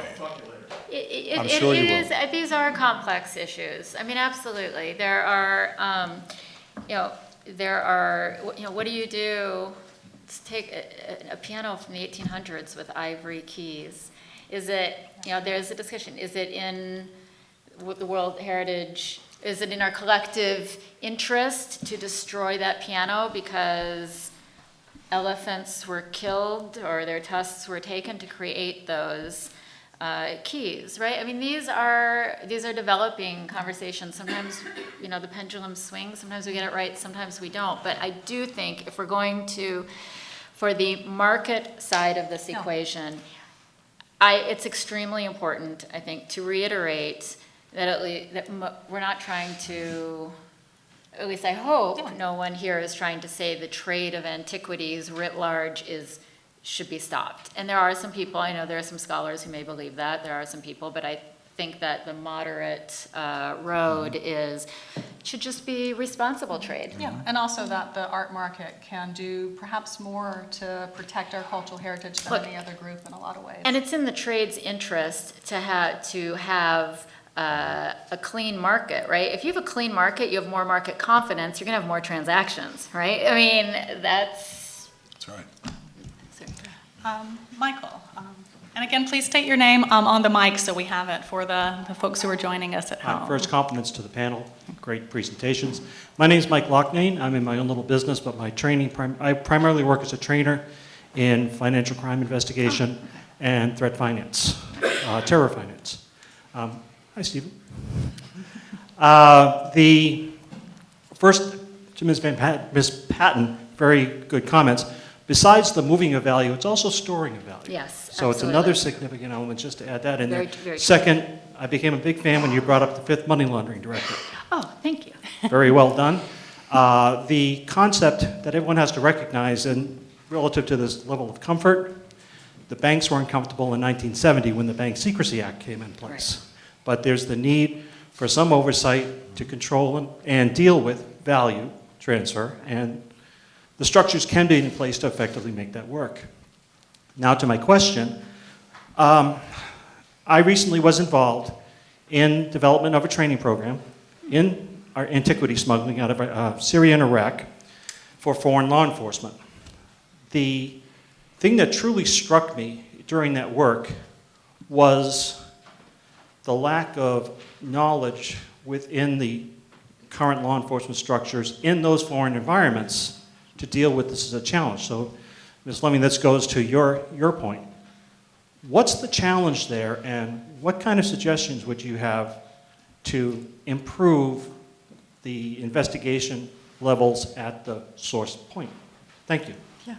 I'm sure you will. is, these are complex issues. I mean, absolutely. There are, you know, what do you do? Let's take a piano from the 1800s with ivory keys. Is it, you know, there's a discussion. Is it in the World Heritage? Is it in our collective interest to destroy that piano because elephants were killed or their tusks were taken to create those keys, right? I mean, these are developing conversations. Sometimes, you know, the pendulum swings. Sometimes we get it right, sometimes we don't. But I do think if we're going to, for the market side of this equation, it's extremely important, I think, to reiterate that we're not trying to, at least I hope, no one here is trying to say the trade of antiquities writ large should be stopped. And there are some people, I know there are some scholars who may believe that, there are some people, but I think that the moderate road should just be responsible trade. Yeah, and also that the art market can do perhaps more to protect our cultural heritage than any other group in a lot of ways. And it's in the trade's interest to have a clean market, right? If you have a clean market, you have more market confidence, you're gonna have more transactions, right? I mean, that's right. Michael, and again, please state your name on the mic so we have it for the folks who are joining us at home. First, compliments to the panel. Great presentations. My name is Mike Loughnane. I'm in my own little business, but my training, I primarily work as a trainer in financial crime investigation and threat finance, terror finance. Hi, Stephen. The first to Ms. Patton, very good comments. Besides the moving of value, it's also storing of value. Yes, So it's another significant element, just to add that in there. Very Second, I became a big fan when you brought up the fifth money laundering directive. Oh, thank you. Very well done. The concept that everyone has to recognize, and relative to this level of comfort, the banks weren't comfortable in 1970 when the Bank Secrecy Act came in place. Right. But there's the need for some oversight to control and deal with value transfer, and the structures can be in place to effectively make that work. Now to my question. I recently was involved in development of a training program in our antiquity smuggling out of Syria and Iraq for foreign law enforcement. The thing that truly struck me during that work was the lack of knowledge within the current law enforcement structures in those foreign environments to deal with this as a challenge. So, Ms. Fleming, this goes to your point. What's the challenge there, and what kind of suggestions would you have to improve the investigation levels at the source point? Thank you. Yeah.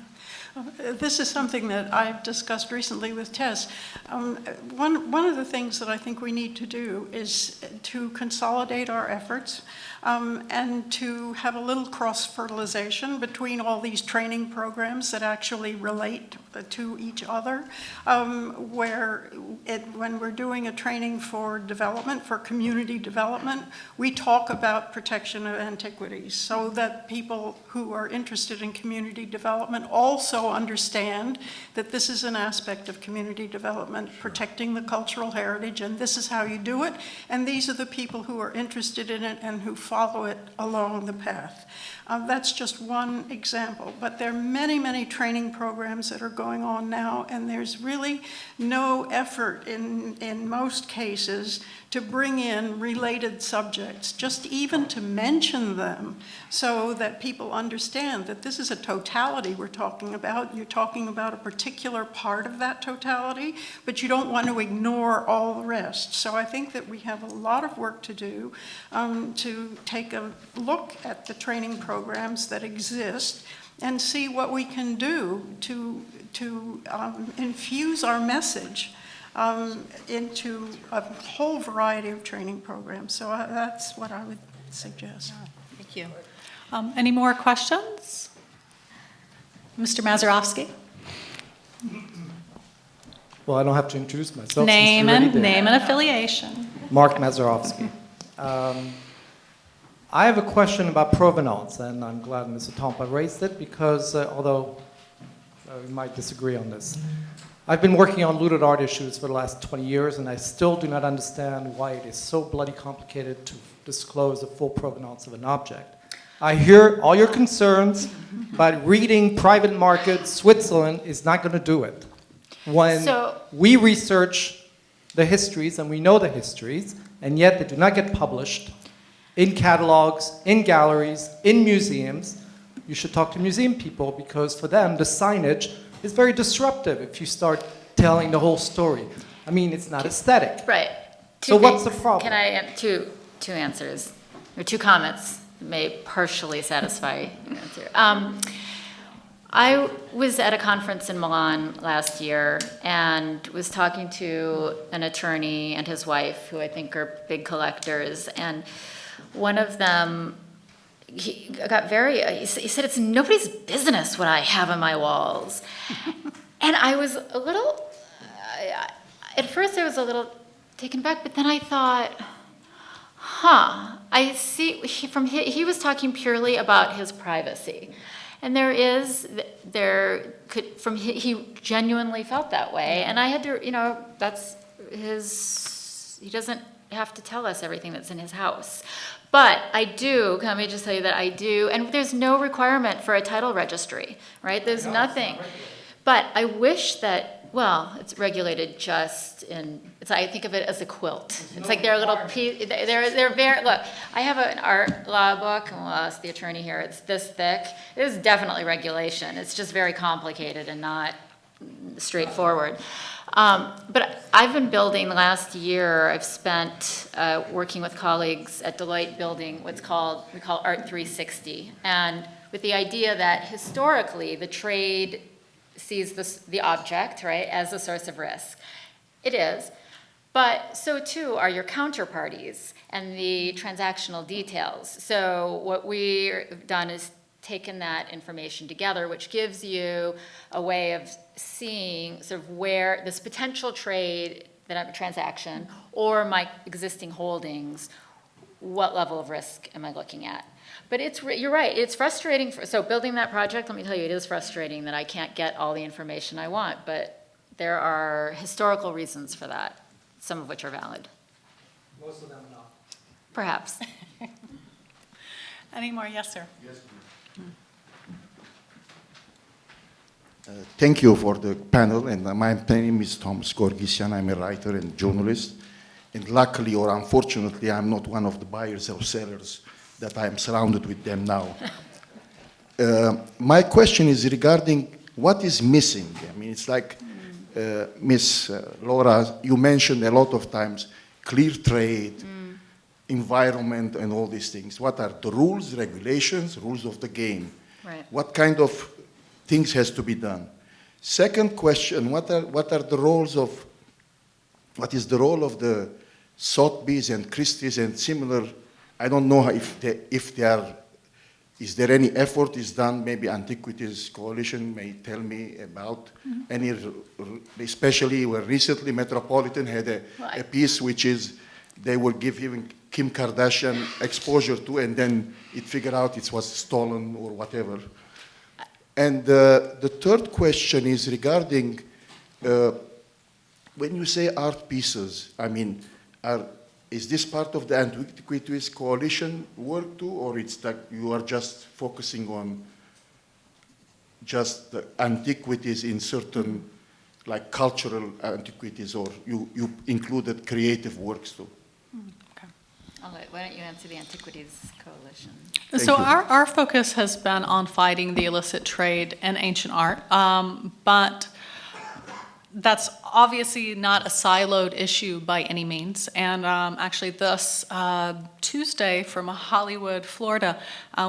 This is something that I've discussed recently with Tess. One of the things that I think we need to do is to consolidate our efforts and to have a little cross-fertilization between all these training programs that actually relate to each other, when we're doing a training for development, for community development, we talk about protection of antiquities so that people who are interested in community development also understand that this is an aspect of community development, protecting the cultural heritage, and this is how you do it, and these are the people who are interested in it and who follow it along the path. That's just one example, but there are many, many training programs that are going on now, and there's really no effort in most cases to bring in related subjects, just even to mention them so that people understand that this is a totality we're talking about. You're talking about a particular part of that totality, but you don't want to ignore all the rest. So I think that we have a lot of work to do to take a look at the training programs that exist and see what we can do to infuse our message into a whole variety of training programs. So that's what I would suggest. Thank you. Any more questions? Mr. Mazerovsky? Well, I don't have to introduce myself. Name and affiliation. Mark Mazerovsky. I have a question about provenance, and I'm glad Mr. Tompa raised it because although we might disagree on this, I've been working on looted art issues for the last 20 years, and I still do not understand why it is so bloody complicated to disclose the full provenance of an object. I hear all your concerns, but reading private market Switzerland is not going to do it. When we research the histories, and we know the histories, and yet they do not get published in catalogs, in galleries, in museums, you should talk to museum people because for them the signage is very disruptive if you start telling the whole story. I mean, it's not aesthetic. Right. So what's the problem? Can I, two answers, or two comments may partially satisfy your answer. I was at a conference in Milan last year and was talking to an attorney and his wife, who I think are big collectors, and one of them, he said, it's nobody's business what I have on my walls. And I was a little, at first I was a little taken back, but then I thought, I see, he was talking purely about his privacy. And he genuinely felt that way. And I had to, that's he doesn't have to tell us everything that's in his house. But let me just tell you that I do, and there's no requirement for a title registry, right? There's nothing. But I wish that, it's regulated just I think of it as a quilt. It's like they're little they're very, look, I have an art law book, and we'll ask the attorney here, it's this thick. It is definitely regulation. It's just very complicated and not straightforward. But I've been building, last year, I've spent working with colleagues at Deloitte building we call Art 360. And with the idea that historically the trade sees the object, right, as a source of risk. It is. But so too are your counterparties and the transactional details. So what we've done is taken that information together, which gives you a way of seeing sort of where this potential trade, transaction, or my existing holdings, what level of risk am I looking at? But you're right, it's frustrating. So building that project, let me tell you, it is frustrating that I can't get all the information I want, but there are historical reasons for that, some of which are valid. Most of them not. Perhaps. Any more? Yes, sir. Yes, Thank you for the panel, and my name is Thomas Gorgisian. I'm a writer and journalist, and luckily or unfortunately, I'm not one of the buyers or sellers that I'm surrounded with them now. My question is regarding what is missing. I mean, it's like Miss Laura, you mentioned a lot of times clear trade, environment, and all these things. What are the rules, regulations, rules of the game? Right. What kind of things has to be done? Second question, what are the roles of, what is the role of the Sotheby's and Christie's and similar? I don't know if they are, is there any effort is done? Maybe Antiquities Coalition may tell me about any, especially where recently Metropolitan had a piece which is, they were giving Kim Kardashian exposure to, and then it figured out it was stolen or whatever. And the third question is regarding, when you say art pieces, I mean, is this part of the Antiquities Coalition work too, or it's that you are just focusing on just the antiquities in certain, like cultural antiquities, or you included creative works too? Why don't you answer the Antiquities Coalition? So our focus has been on fighting the illicit trade in ancient art, but that's obviously not a siloed issue by any means. And actually this Tuesday from Hollywood, Florida,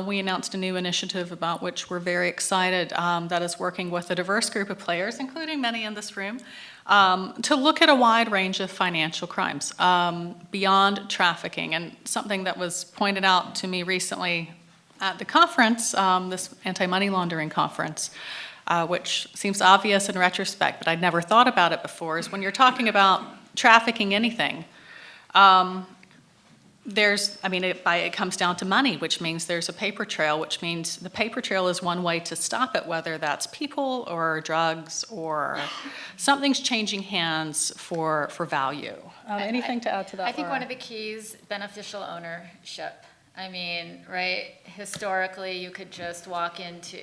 we announced a new initiative about which we're very excited that is working with a diverse group of players, including many in this room, to look at a wide range of financial crimes beyond trafficking. And something that was pointed out to me recently at the conference, this anti-money laundering conference, which seems obvious in retrospect, but I'd never thought about it before, is when you're talking about trafficking anything, it comes down to money, which means there's a paper trail, which means the paper trail is one way to stop it, whether that's people or drugs or something's changing hands for value. Anything to add to that, I think Laura? one of the keys, beneficial ownership. I mean, right, historically, you could just walk into,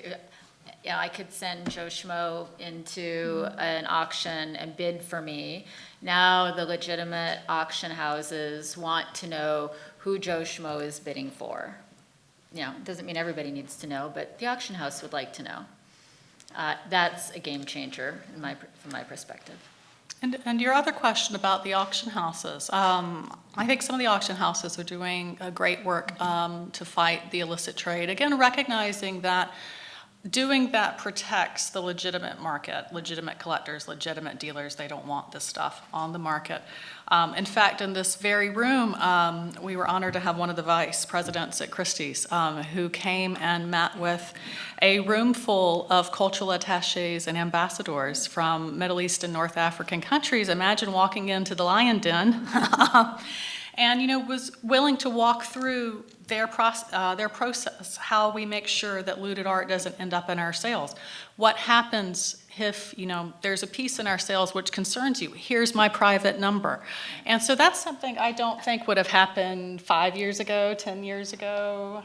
I could send Joe Schmo into an auction and bid for me. Now the legitimate auction houses want to know who Joe Schmo is bidding for. It doesn't mean everybody needs to know, but the auction house would like to know. That's a game changer from my perspective. And your other question about the auction houses, I think some of the auction houses are doing great work to fight the illicit trade. Again, recognizing that doing that protects the legitimate market, legitimate collectors, legitimate dealers. They don't want this stuff on the market. In fact, in this very room, we were honored to have one of the vice presidents at Christie's who came and met with a room full of cultural attaches and ambassadors from Middle East and North African countries. Imagine walking into the Lion Den and was willing to walk through their process, how we make sure that looted art doesn't end up in our sales. What happens if there's a piece in our sales which concerns you? Here's my private number. And so that's something I don't think would have happened 5 years ago, 10 years ago.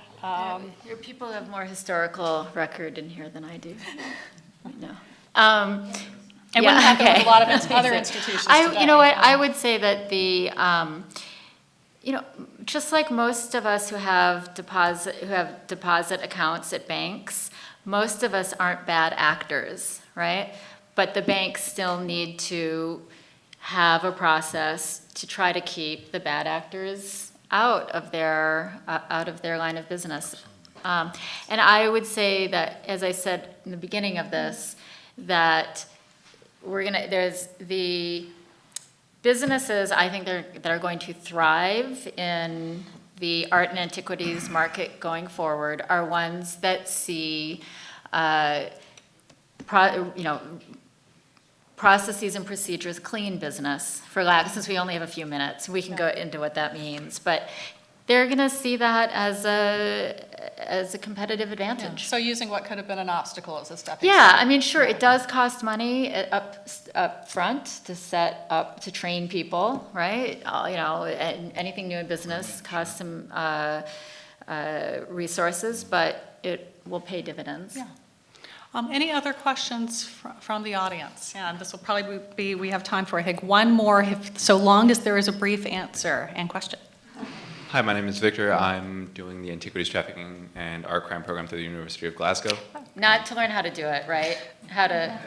Your people have more historical record in here than I do. No. It wouldn't happen with a lot of other institutions today. You know what? I would say that just like most of us who have deposit accounts at banks, most of us aren't bad actors, right? But the banks still need to have a process to try to keep the bad actors out of their line of business. And I would say that, as I said in the beginning of this, that there's the businesses, I think that are going to thrive in the art and antiquities market going forward are ones that see, processes and procedures clean business. Since we only have a few minutes, we can go into what that means, but they're going to see that as a competitive advantage. Yeah. So using what could have been an obstacle as a stepping Yeah, stone. I mean, sure, it does cost money up front to set up, to train people, right? Anything new in business costs some resources, but it will pay dividends. Yeah. Any other questions from the audience? Yeah, and this will probably be, we have time for, I think, one more, so long as there is a brief answer and question. Hi, my name is Victor. I'm doing the Antiquities Trafficking and Art Crime program through the University of Glasgow. Not to learn how to do it, right? How to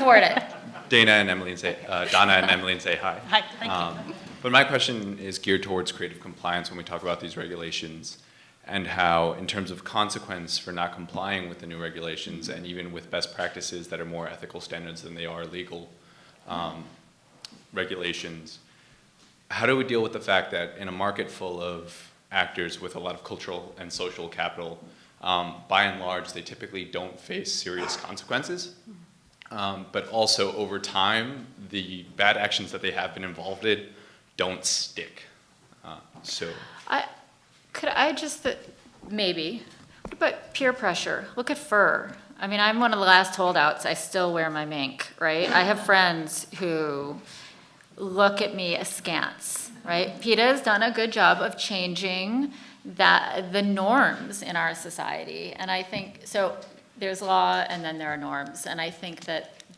thwart it. Donna and Emily say hi. Hi, thank you. But my question is geared towards creative compliance when we talk about these regulations, and how, in terms of consequence for not complying with the new regulations, and even with best practices that are more ethical standards than they are legal regulations, how do we deal with the fact that in a market full of actors with a lot of cultural and social capital, by and large, they typically don't face serious consequences, but also over time, the bad actions that they have been involved in don't stick. Maybe, but peer pressure, look at fur. I mean, I'm one of the last holdouts, I still wear my mink, right? I have friends who look at me askance, right? PETA has done a good job of changing the norms in our society, and I think, so there's law and then there are norms, and I think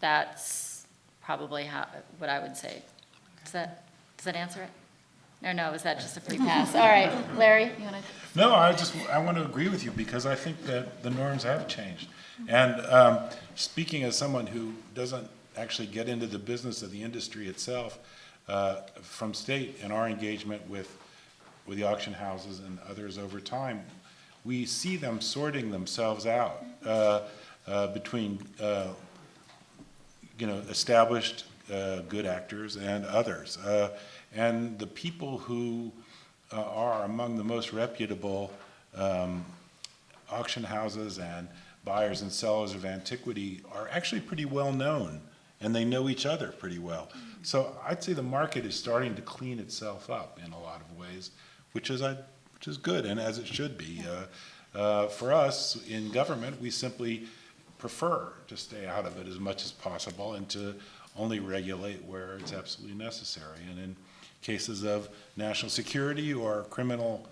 that's probably what I would say. Does that answer it? Or no, is that just a free pass? All right, Larry, you want to? No, I want to agree with you because I think that the norms have changed. And speaking as someone who doesn't actually get into the business of the industry itself, from state and our engagement with the auction houses and others over time, we see them sorting themselves out between established good actors and others. And the people who are among the most reputable auction houses and buyers and sellers of antiquity are actually pretty well known, and they know each other pretty well. So I'd say the market is starting to clean itself up in a lot of ways, which is good, and as it should be. For us in government, we simply prefer to stay out of it as much as possible and to only regulate where it's absolutely necessary. And in cases of national security or criminal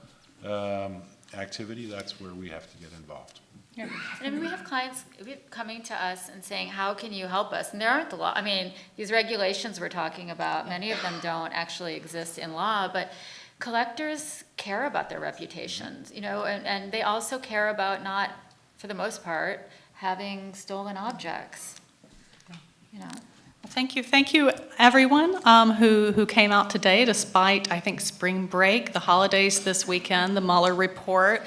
activity, that's where we have to get involved. Yeah. And I mean, we have clients coming to us and saying, how can you help us? And there aren't the law. I mean, these regulations we're talking about, many of them don't actually exist in law, but collectors care about their reputations, and they also care about not, for the most part, having stolen objects, Thank you, everyone who came out today, despite, I think, spring break, the holidays this weekend, the Mueller report.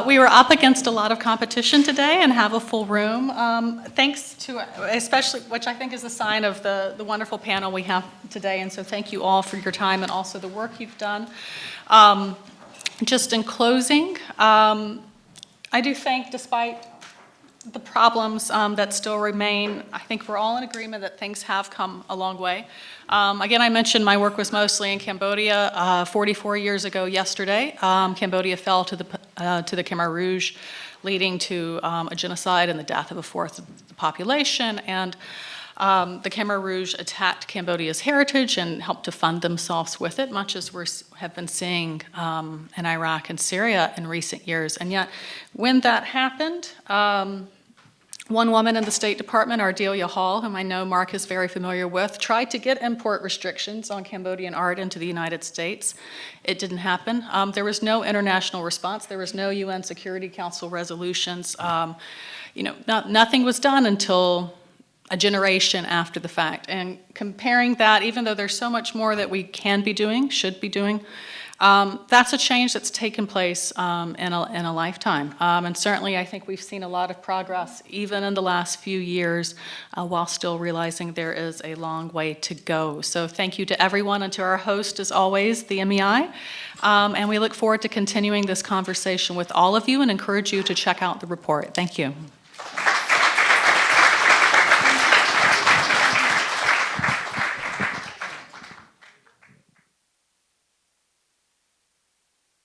We were up against a lot of competition today and have a full room. Thanks to, especially, which I think is a sign of the wonderful panel we have today. And so thank you all for your time and also the work you've done. Just in closing, I do think, despite the problems that still remain, I think we're all in agreement that things have come a long way. Again, I mentioned my work was mostly in Cambodia. 44 years ago yesterday, Cambodia fell to the Khmer Rouge, leading to a genocide and the death of a fourth of the population. And the Khmer Rouge attacked Cambodia's heritage and helped to fund themselves with it, much as we have been seeing in Iraq and Syria in recent years. And yet, when that happened, one woman in the State Department, Ardelia Hall, whom I know Mark is very familiar with, tried to get import restrictions on Cambodian art into the United States. It didn't happen. There was no international response. There was no UN Security Council resolutions. Nothing was done until a generation after the fact. And comparing that, even though there's so much more that we can be doing, should be doing, that's a change that's taken place in a lifetime. And certainly I think we've seen a lot of progress even in the last few years while still realizing there is a long way to go. So thank you to everyone and to our host, as always, the MEI. And we look forward to continuing this conversation with all of you and encourage you to check out the report. Thank you.